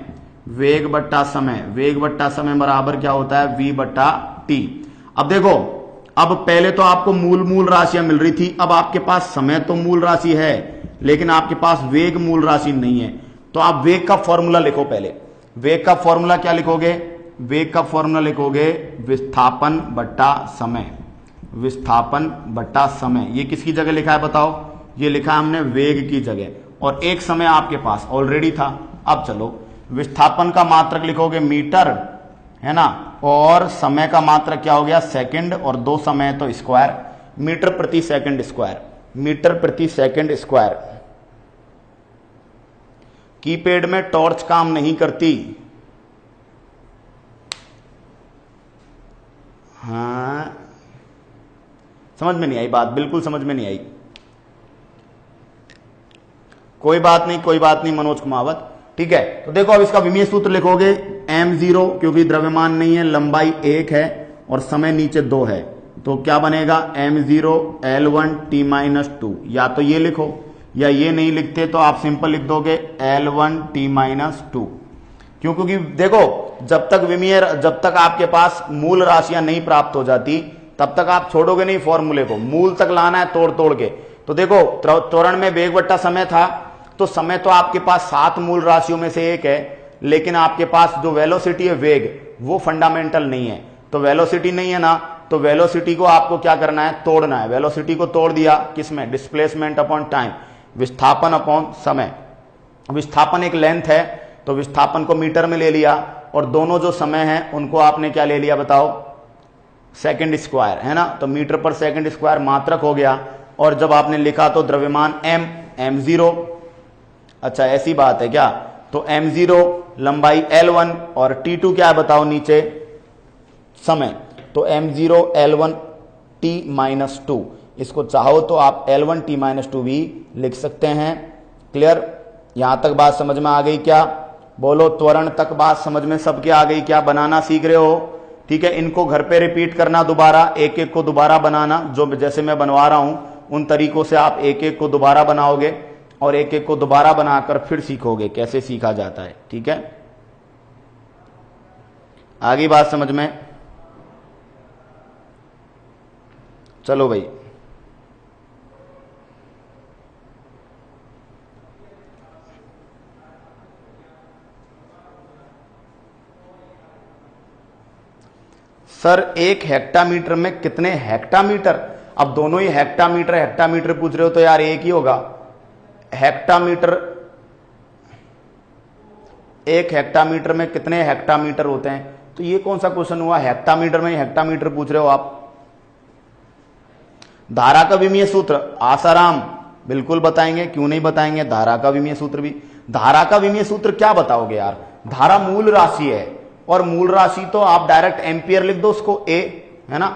वेग बट्टा समय, वेग बट्टा समय बराबर क्या होता है? v बट्टा टी। अब देखो, अब पहले तो आपको मूल मूल राशियां मिल रही थी, अब आपके पास समय तो मूल राशि है लेकिन आपके पास वेग मूल राशि नहीं है। तो आप वेग का फॉर्मूला लिखो। पहले वेग का फॉर्मूला क्या लिखोगे? वेग का फॉर्मूला लिखोगे विस्थापन बट्टा समय। विस्थापन बट्टा समय, ये किसकी जगह लिखा है बताओ? ये लिखा है हमने वेग की जगह, और एक समय आपके पास ऑलरेडी था। अब चलो, विस्थापन का मात्रक लिखोगे मीटर, है ना, और समय का मात्रक क्या हो गया? सेकंड, और दो समय तो स्क्वायर, मीटर प्रति सेकंड स्क्वायर। मीटर प्रति सेकंड स्क्वायर। कीपैड में टॉर्च काम नहीं करती। हाँ, समझ में नहीं आई बात, बिल्कुल समझ में नहीं आई। कोई बात नहीं, कोई बात नहीं मनोज कुमावत, ठीक है। तो देखो, अब इसका विमीय सूत्र लिखोगे m0, क्योंकि द्रव्यमान नहीं है, लंबाई 1 है और समय नीचे 2 है, तो क्या बनेगा? m0 L1 t-2। या तो ये लिखो, या ये नहीं लिखते तो आप सिंपल लिख दोगे L1 t-2। क्यों? क्योंकि देखो, जब तक आपके पास मूल राशियां नहीं प्राप्त हो जाती तब तक आप छोड़ोगे नहीं फॉर्मूले को, मूल तक लाना है तोड़ तोड़ के। तो देखो, त्वरण में वेग बट्टा समय था, तो समय तो आपके पास 7 मूल राशियों में से एक है, लेकिन आपके पास जो वेलोसिटी है वेग, वो फंडामेंटल नहीं है। तो वेलोसिटी नहीं है ना, तो वेलोसिटी को आपको क्या करना है? तोड़ना है। वेलोसिटी को तोड़ दिया किसमें? डिस्प्लेसमेंट अपॉन टाइम, विस्थापन अपॉन समय। विस्थापन एक लेंथ है, तो विस्थापन को मीटर में ले लिया, और दोनों जो समय है उनको आपने क्या ले लिया बताओ? सेकंड स्क्वायर, है ना। तो मीटर पर सेकंड स्क्वायर मात्रक हो गया, और जब आपने लिखा तो द्रव्यमान m0। अच्छा, ऐसी बात है क्या? तो m0 लंबाई L1 और t2 क्या है बताओ नीचे? समय। तो m0 L1 t-2, इसको चाहो तो आप L1 t-2 भी लिख सकते हैं। क्लियर? यहां तक बात समझ में आ गई क्या? बोलो, त्वरण तक बात समझ में सबके आ गई क्या? बनाना सीख रहे हो? ठीक है, इनको घर पे रिपीट करना दोबारा, एक एक को दोबारा बनाना, जो जैसे मैं बनवा रहा हूं उन तरीकों से आप एक एक को दोबारा बनाओगे, और एक एक को दोबारा बनाकर फिर सीखोगे कैसे सीखा जाता है। ठीक है, आगे बात समझ में? चलो भाई, सर 1 हेक्टामीटर में कितने हेक्टामीटर? अब दोनों ही हेक्टामीटर हेक्टामीटर पूछ रहे हो तो यार एक ही होगा। हेक्टामीटर, 1 हेक्टामीटर में कितने हेक्टामीटर होते हैं? तो ये कौन सा क्वेश्चन हुआ? हेक्टामीटर में हेक्टामीटर पूछ रहे हो आप। धारा का विमीय सूत्र आसाराम बिल्कुल बताएंगे, क्यों नहीं बताएंगे? धारा का विमीय सूत्र भी। धारा का विमीय सूत्र क्या बताओगे यार? धारा मूल राशि है, और मूल राशि तो आप डायरेक्ट एम्पियर लिख दो उसको, ए, है ना।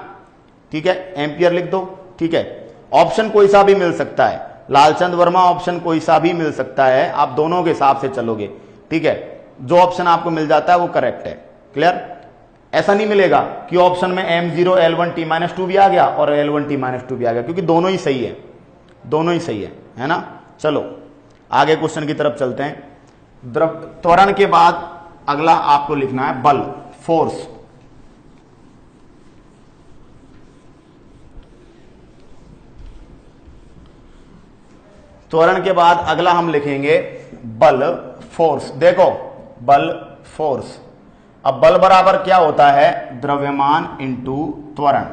ठीक है, एम्पियर लिख दो। ठीक है, ऑप्शन कोई सा भी मिल सकता है, लालचंद वर्मा ऑप्शन कोई सा भी मिल सकता है, आप दोनों के हिसाब से चलोगे। ठीक है, जो ऑप्शन आपको मिल जाता है वो करेक्ट है। क्लियर? ऐसा नहीं मिलेगा कि ऑप्शन में m0 L1 t-2 भी आ गया और L1 t-2 भी आ गया, क्योंकि दोनों ही सही है, दोनों ही सही है ना। चलो आगे क्वेश्चन की तरफ चलते हैं। त्वरण के बाद अगला आपको लिखना है बल, फोर्स। त्वरण के बाद अगला हम लिखेंगे बल, फोर्स। देखो, बल, फोर्स। अब बल बराबर क्या होता है? द्रव्यमान इंटू त्वरण।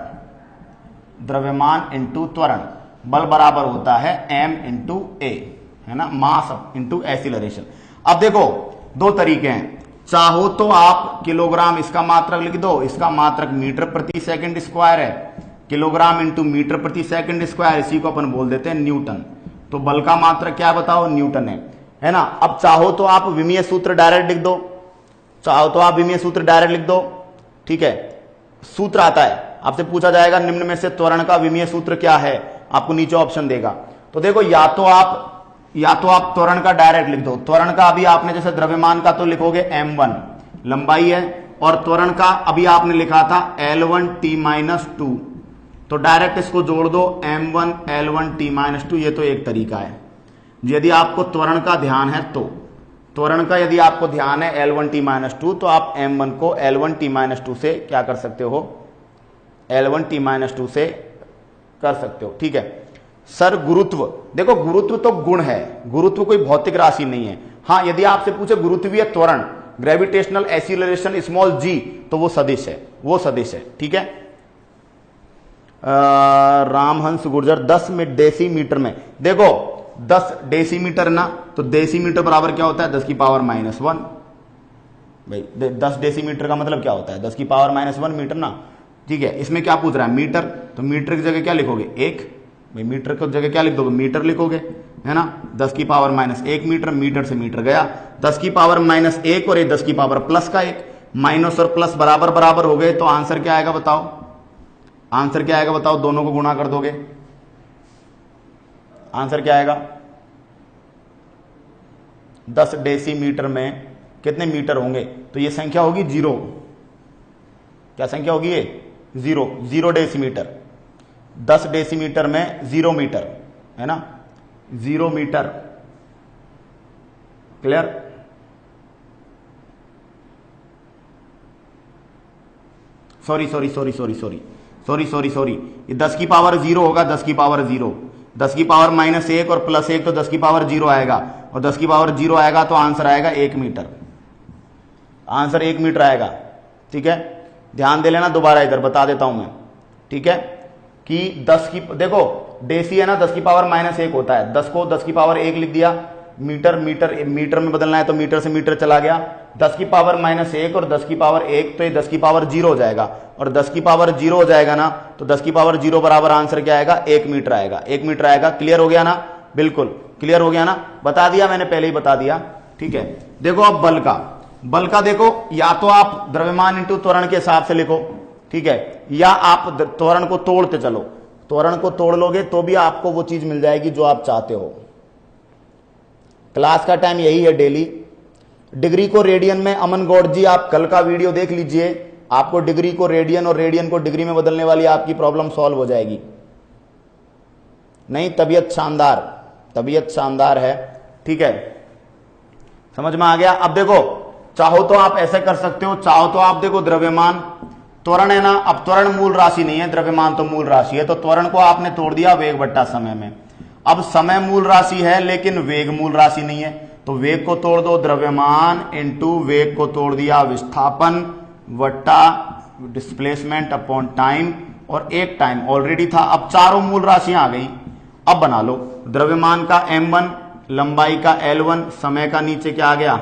द्रव्यमान इंटू त्वरण। बल बराबर होता है m इंटू ए, है ना, मास इंटू एक्सीलरेशन। अब देखो, दो तरीके हैं। चाहो तो आप किलोग्राम, इसका मात्रक लिख दो, इसका मात्रक मीटर प्रति सेकंड स्क्वायर है। किलोग्राम इंटू मीटर प्रति सेकंड स्क्वायर, इसी को अपन बोल देते हैं न्यूटन। तो बल का मात्रक क्या बताओ? न्यूटन है ना। अब चाहो तो आप विमीय सूत्र डायरेक्ट लिख दो, चाहो तो आप विमीय सूत्र डायरेक्ट लिख दो। ठीक है, सूत्र आता है, आपसे पूछा जाएगा निम्न में से त्वरण का विमीय सूत्र क्या है, आपको नीचे ऑप्शन देगा। तो देखो, या तो आप त्वरण का डायरेक्ट लिख दो। त्वरण का अभी आपने जैसे द्रव्यमान का तो लिखोगे m1 लंबाई है, और त्वरण का अभी आपने लिखा था L1 t-2, तो डायरेक्ट इसको जोड़ दो m1 L1 t-2। ये तो एक तरीका है। यदि आपको त्वरण का ध्यान है तो त्वरण का यदि आपको ध्यान है L1 t-2 तो आप m1 को L1 t-2 से क्या कर सकते हो, L1 t-2 से कर सकते हो। ठीक है सर गुरुत्व, देखो गुरुत्व तो गुण है, गुरुत्व कोई भौतिक राशि नहीं है। हाँ यदि आपसे पूछे गुरुत्वीय त्वरण ग्रेविटेशनल एक्सीलरेशन स्मॉल g तो वो सदिश है, वो सदिश है। ठीक है रामहंस गुर्जर 10 डेसीमीटर में, देखो 10 डेसीमीटर ना, तो डेसीमीटर बराबर क्या होता है 10 की पावर -1। भाई 10 डेसीमीटर का मतलब क्या होता है 10 की पावर -1 मीटर ना। ठीक है इसमें क्या पूछ रहा है मीटर, तो मीटर की जगह क्या लिखोगे 1। भाई मीटर की जगह क्या लिख दोगे मीटर लिखोगे, है ना। 10 की पावर -1 मीटर, मीटर से मीटर गया, 10 की पावर -1 और ये 10 की पावर प्लस का 1, माइनस और प्लस बराबर बराबर हो गए तो आंसर क्या आएगा बताओ, आंसर क्या आएगा बताओ, दोनों को गुणा कर दोगे आंसर क्या आएगा। 10 डेसीमीटर में कितने मीटर होंगे, तो ये संख्या होगी 0। क्या संख्या होगी ये 0 डेसीमीटर। 10 डेसीमीटर में 0 मीटर, है ना 0 मीटर। क्लियर। सॉरी ये 10 की पावर 0 होगा, 10 की पावर 0, 10 की पावर -1 और +1 तो 10 की पावर 0 आएगा, और 10 की पावर 0 आएगा तो आंसर आएगा 1 मीटर, आंसर 1 मीटर आएगा। ठीक है ध्यान दे लेना, दोबारा इधर बता देता हूं मैं। ठीक है कि 10 की देखो डेसी है ना 10 की पावर -1 होता है, 10 को 10 की पावर 1 लिख दिया, मीटर में बदलना है तो मीटर से मीटर चला गया, 10 की पावर -1 और 10 की पावर 1 तो ये 10 की पावर 0 हो जाएगा, और 10 की पावर 0 हो जाएगा ना तो 10 की पावर 0 बराबर आंसर क्या आएगा 1 मीटर आएगा, 1 मीटर आएगा। क्लियर हो गया ना, बिल्कुल क्लियर हो गया ना, बता दिया मैंने पहले ही बता दिया। ठीक है देखो अब बल का देखो, या तो आप द्रव्यमान इंटू त्वरण के हिसाब से लिखो, ठीक है, या आप त्वरण को तोड़ते चलो, त्वरण को तोड़ लोगे तो भी आपको वो चीज मिल जाएगी जो आप चाहते हो। क्लास का टाइम यही है डेली। डिग्री को रेडियन में अमन गौड़ जी आप कल का वीडियो देख लीजिए, आपको डिग्री को रेडियन और रेडियन को डिग्री में बदलने वाली आपकी प्रॉब्लम सॉल्व हो जाएगी। नहीं तबीयत शानदार है। ठीक है समझ में आ गया। अब देखो चाहो तो आप ऐसे कर सकते हो, चाहो तो आप देखो द्रव्यमान त्वरण है ना, अब त्वरण मूल राशि नहीं है, द्रव्यमान तो मूल राशि है, तो त्वरण को आपने तोड़ दिया वेग बट्टा समय में। अब समय मूल राशि है लेकिन वेग मूल राशि नहीं है, तो वेग को तोड़ दो द्रव्यमान इंटू वेग को तोड़ दिया विस्थापन वट्टा डिस्प्लेसमेंट अपॉन टाइम, और एक टाइम ऑलरेडी था। अब चारों मूल राशियां आ गई। अब बना लो द्रव्यमान का m1, लंबाई का L1, समय का नीचे क्या आ गया,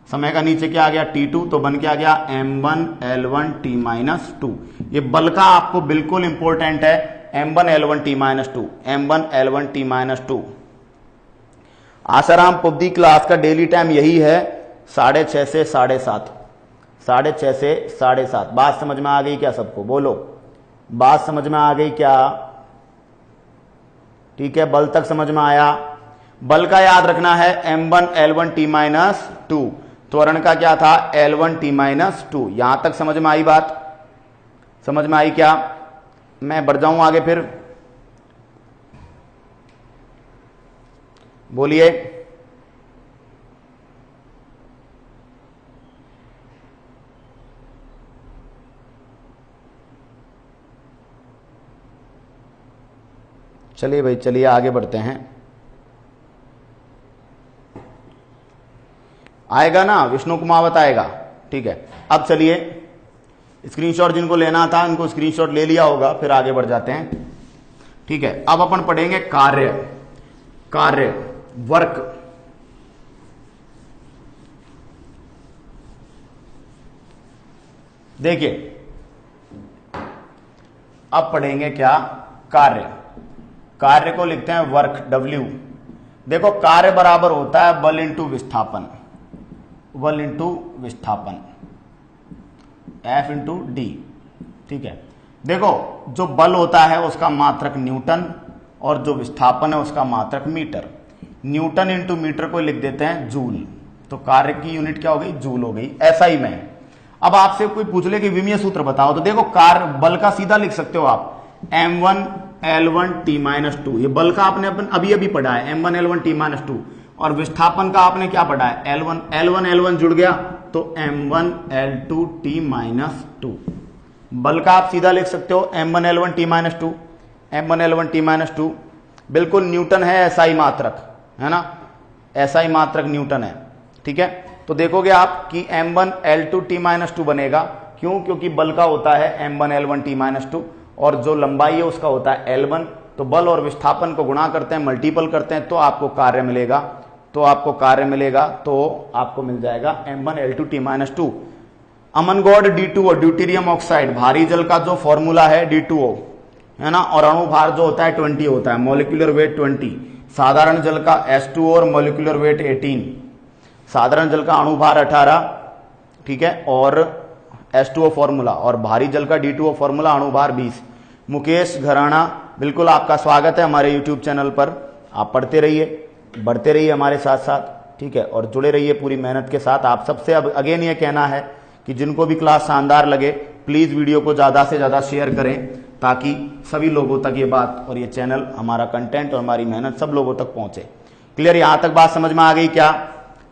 समय का नीचे क्या आ गया T2, तो बन के आ गया m1 L1 T-2। ये बल का आपको बिल्कुल इंपॉर्टेंट है, m1 L1 T-2, m1 L1 T-2। आसाराम पब्दी क्लास का डेली टाइम यही है 6:30 से 7:30, 6:30 से 7:30। बात समझ में आ गई क्या सबको, बोलो बात समझ में आ गई क्या। ठीक है बल तक समझ में आया। बल का याद रखना है m1 L1 T-2, त्वरण का क्या था L1 T-2। यहां तक समझ में आई बात, समझ में आई क्या। मैं बढ़ जाऊं आगे फिर, बोलिए। चलिए भाई चलिए आगे बढ़ते हैं। आएगा ना विष्णु कुमावत आएगा। ठीक है अब चलिए स्क्रीनशॉट जिनको लेना था उनको स्क्रीनशॉट ले लिया होगा, फिर आगे बढ़ जाते हैं। ठीक है अब अपन पढ़ेंगे कार्य वर्क। देखिए अब पढ़ेंगे क्या, कार्य को लिखते हैं वर्क W। देखो कार्य बराबर होता है बल इंटू विस्थापन, F इंटू डी। ठीक है देखो जो बल होता है उसका मात्रक न्यूटन और जो विस्थापन है उसका मात्रक मीटर। न्यूटन इंटू मीटर को लिख देते हैं जूल, तो कार्य की यूनिट क्या हो गई जूल हो गई। ऐसा ही में अब आपसे कोई पूछ ले कि विमीय सूत्र बताओ, तो देखो कार्य बल का सीधा लिख सकते हो आप, m1 l1 t minus to, ये बल का आपने अभी अभी पढ़ा है m1 l1 t minus to, और विस्थापन का आपने क्या पढ़ा है L1 जुड़ गया तो m1 l2 t minus to. बल का आप सीधा लिख सकते हो m1 l1 t minus to, m1 l1 t minus to, बिल्कुल न्यूटन है, एसआई मात्रक है ना, एसआई मात्रक न्यूटन है। ठीक है, तो देखोगे आप कि m1 l2 t minus to बनेगा, क्यों? क्योंकि बल का होता है m1 l1 t minus to और जो लंबाई है उसका होता है L1, तो बल और विस्थापन को गुणा करते हैं, मल्टीपल करते हैं, तो आपको कार्य मिलेगा, तो आपको मिल जाएगा m1 l2 t minus two. अमन गॉड D2O, ड्यूटेरियम ऑक्साइड, भारी जल का जो फॉर्मूला है D2O है ना, और अणु भार जो होता है 20 होता है, मोलिकुलर वेट 20। साधारण जल का H2O और मोलिकुलर वेट 18, साधारण जल का अणु भार 18, ठीक है, और H2O फॉर्मूला, और भारी जल का D2O फॉर्मूला अणु भार 20। मुकेश घराना, बिल्कुल आपका स्वागत है हमारे YouTube चैनल पर, आप पढ़ते रहिए, बढ़ते रहिए हमारे साथ साथ, ठीक है, और जुड़े रहिए पूरी मेहनत के साथ। आप सबसे अब अगेन ये कहना है कि जिनको भी क्लास शानदार लगे प्लीज वीडियो को ज्यादा से ज्यादा शेयर करें, ताकि सभी लोगों तक ये बात और ये चैनल, हमारा कंटेंट और हमारी मेहनत सब लोगों तक पहुंचे। क्लियर? यहां तक बात समझ में आ गई क्या?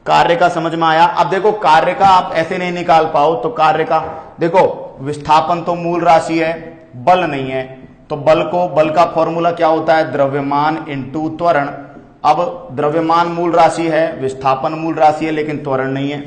कार्य का समझ में आया? अब देखो कार्य का आप ऐसे नहीं निकाल पाओ, तो कार्य का देखो, विस्थापन तो मूल राशि है, बल नहीं है, तो बल का फॉर्मूला क्या होता है? द्रव्यमान इंटू त्वरण। अब द्रव्यमान मूल राशि है, विस्थापन मूल राशि है, लेकिन त्वरण नहीं है,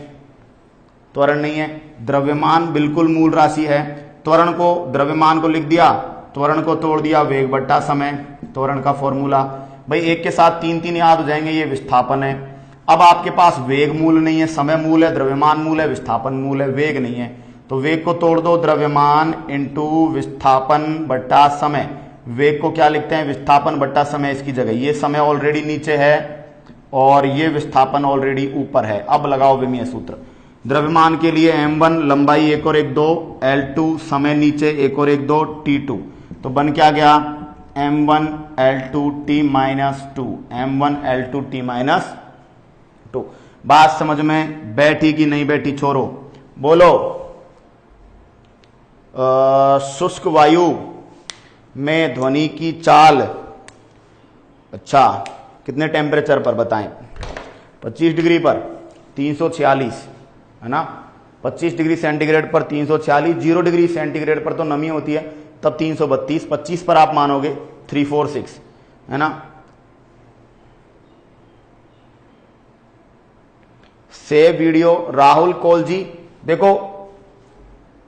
त्वरण नहीं है। द्रव्यमान बिल्कुल मूल राशि है, त्वरण को, द्रव्यमान को लिख दिया, त्वरण को तोड़ दिया, वेग बट्टा समय, त्वरण का फॉर्मूला। भाई एक के साथ तीन तीन याद हो जाएंगे, ये विस्थापन है। अब आपके पास वेग मूल नहीं है, समय मूल है, द्रव्यमान मूल है, विस्थापन मूल है, वेग नहीं है, तो वेग को तोड़ दो, द्रव्यमान इंटू विस्थापन बट्टा समय। वेग को क्या लिखते हैं? विस्थापन बट्टा समय इसकी जगह, ये समय ऑलरेडी नीचे है और ये विस्थापन ऑलरेडी ऊपर है। अब लगाओ विमीय सूत्र। द्रव्यमान के लिए m1 लंबाई 1 और 1 2, L2 समय नीचे 1 और 1 2, T2, तो बन क्या गया? m1 L2 T minus to, m1 L2 T minus to. बात समझ में बैठी कि नहीं बैठी? छोरो बोलो। शुष्क वायु में ध्वनि की चाल, अच्छा कितने टेम्परेचर पर बताएं? 25 डिग्री पर 346 है ना, 25 डिग्री सेंटीग्रेड पर 346, 0 डिग्री सेंटीग्रेड पर तो नमी होती है, तब 332, 25 पर आप मानोगे 346 है ना। से वीडियो राहुल कोल जी, देखो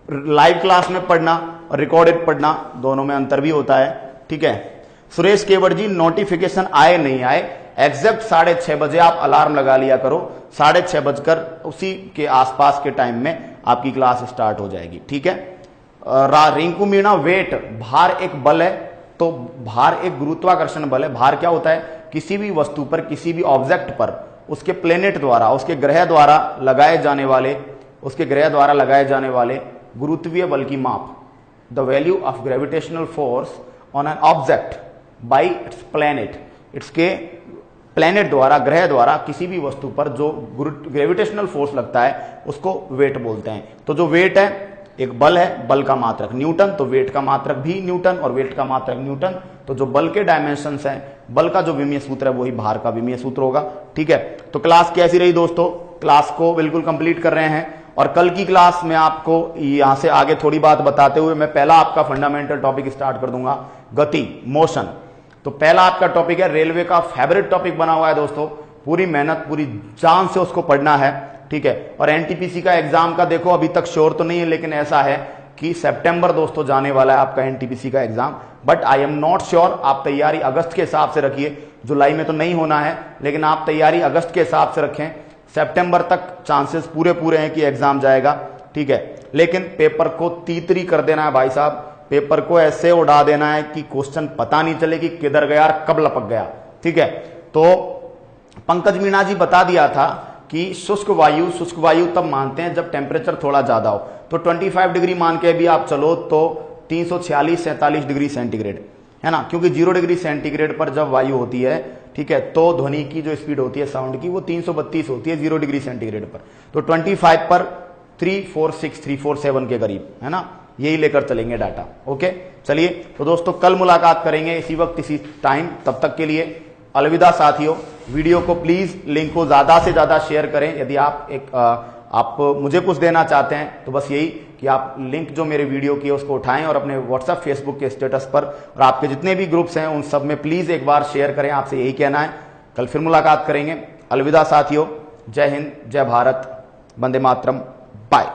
लाइव क्लास में पढ़ना और रिकॉर्डेड पढ़ना दोनों में अंतर भी होता है, ठीक है। सुरेश केवट जी, नोटिफिकेशन आए नहीं आए, एग्जैक्ट 6:30 बजे आप अलार्म लगा लिया करो, 6:30 बजकर उसी के आसपास के टाइम में आपकी क्लास स्टार्ट हो जाएगी, ठीक है। रिंकू मीणा, वेट भार एक बल है, तो भार एक गुरुत्वाकर्षण बल है। भार क्या होता है? किसी भी वस्तु पर, किसी भी ऑब्जेक्ट पर उसके प्लेनेट द्वारा, उसके ग्रह द्वारा लगाए जाने वाले गुरुत्वीय बल की माप। The value of gravitational force on an object by its planet, इसके प्लेनेट द्वारा, ग्रह द्वारा किसी भी वस्तु पर जो ग्रेविटेशनल फोर्स लगता है उसको वेट बोलते हैं। तो जो वेट है एक बल है, बल का मात्रक न्यूटन, तो वेट का मात्रक भी न्यूटन और वेट का मात्रक न्यूटन। तो जो बल के डायमेंशंस हैं, बल का जो विमीय सूत्र है वही भार का विमीय सूत्र होगा, ठीक है। तो क्लास कैसी रही दोस्तों? क्लास को बिल्कुल कंप्लीट कर रहे हैं, और कल की क्लास में आपको यहां से आगे थोड़ी बात बताते हुए मैं पहला आपका फंडामेंटल टॉपिक स्टार्ट कर दूंगा, गति, मोशन। तो पहला आपका टॉपिक है, रेलवे का फेवरेट टॉपिक बना हुआ है दोस्तों, पूरी मेहनत पूरी जान से उसको पढ़ना है, ठीक है। और एनटीपीसी का एग्जाम का देखो अभी तक श्योर तो नहीं है, लेकिन ऐसा है कि सितंबर दोस्तों जाने वाला है आपका एनटीपीसी का exam, but I am not sure. आप तैयारी अगस्त के हिसाब से रखिए, जुलाई में तो नहीं होना है, लेकिन आप तैयारी अगस्त के हिसाब से रखें, सितंबर तक चांसेस पूरे हैं कि एग्जाम जाएगा, ठीक है। लेकिन पेपर को तीतरी कर देना है भाई साहब, पेपर को ऐसे उड़ा देना है कि क्वेश्चन पता नहीं चले कि किधर गया और कब लपक गया, ठीक है। तो पंकज मीणा जी बता दिया था कि शुष्क वायु तब मानते हैं जब टेम्परेचर थोड़ा ज्यादा हो, तो 25 डिग्री मान के भी आप चलो तो 346-47 डिग्री सेंटीग्रेड है ना, क्योंकि 0 डिग्री सेंटीग्रेड पर जब वायु होती है, ठीक है, तो ध्वनि की जो स्पीड होती है साउंड की वो 332 होती है 0 डिग्री सेंटीग्रेड पर। तो 25 पर 346-347 के करीब है ना, यही लेकर चलेंगे डाटा। ओके, चलिए तो दोस्तों कल मुलाकात करेंगे इसी वक्त इसी टाइम। तब तक के लिए अलविदा साथियों। वीडियो को प्लीज लिंक को ज्यादा से ज्यादा शेयर करें। यदि आप मुझे कुछ देना चाहते हैं तो बस यही कि आप लिंक जो मेरे वीडियो की है उसको उठाएं और अपने व्हाट्सएप फेसबुक के स्टेटस पर और आपके जितने भी ग्रुप्स हैं उन सब में प्लीज एक बार शेयर करें। आपसे यही कहना है। कल फिर मुलाकात करेंगे। अलविदा साथियों। जय हिंद, जय भारत, वंदे मातरम, बाय।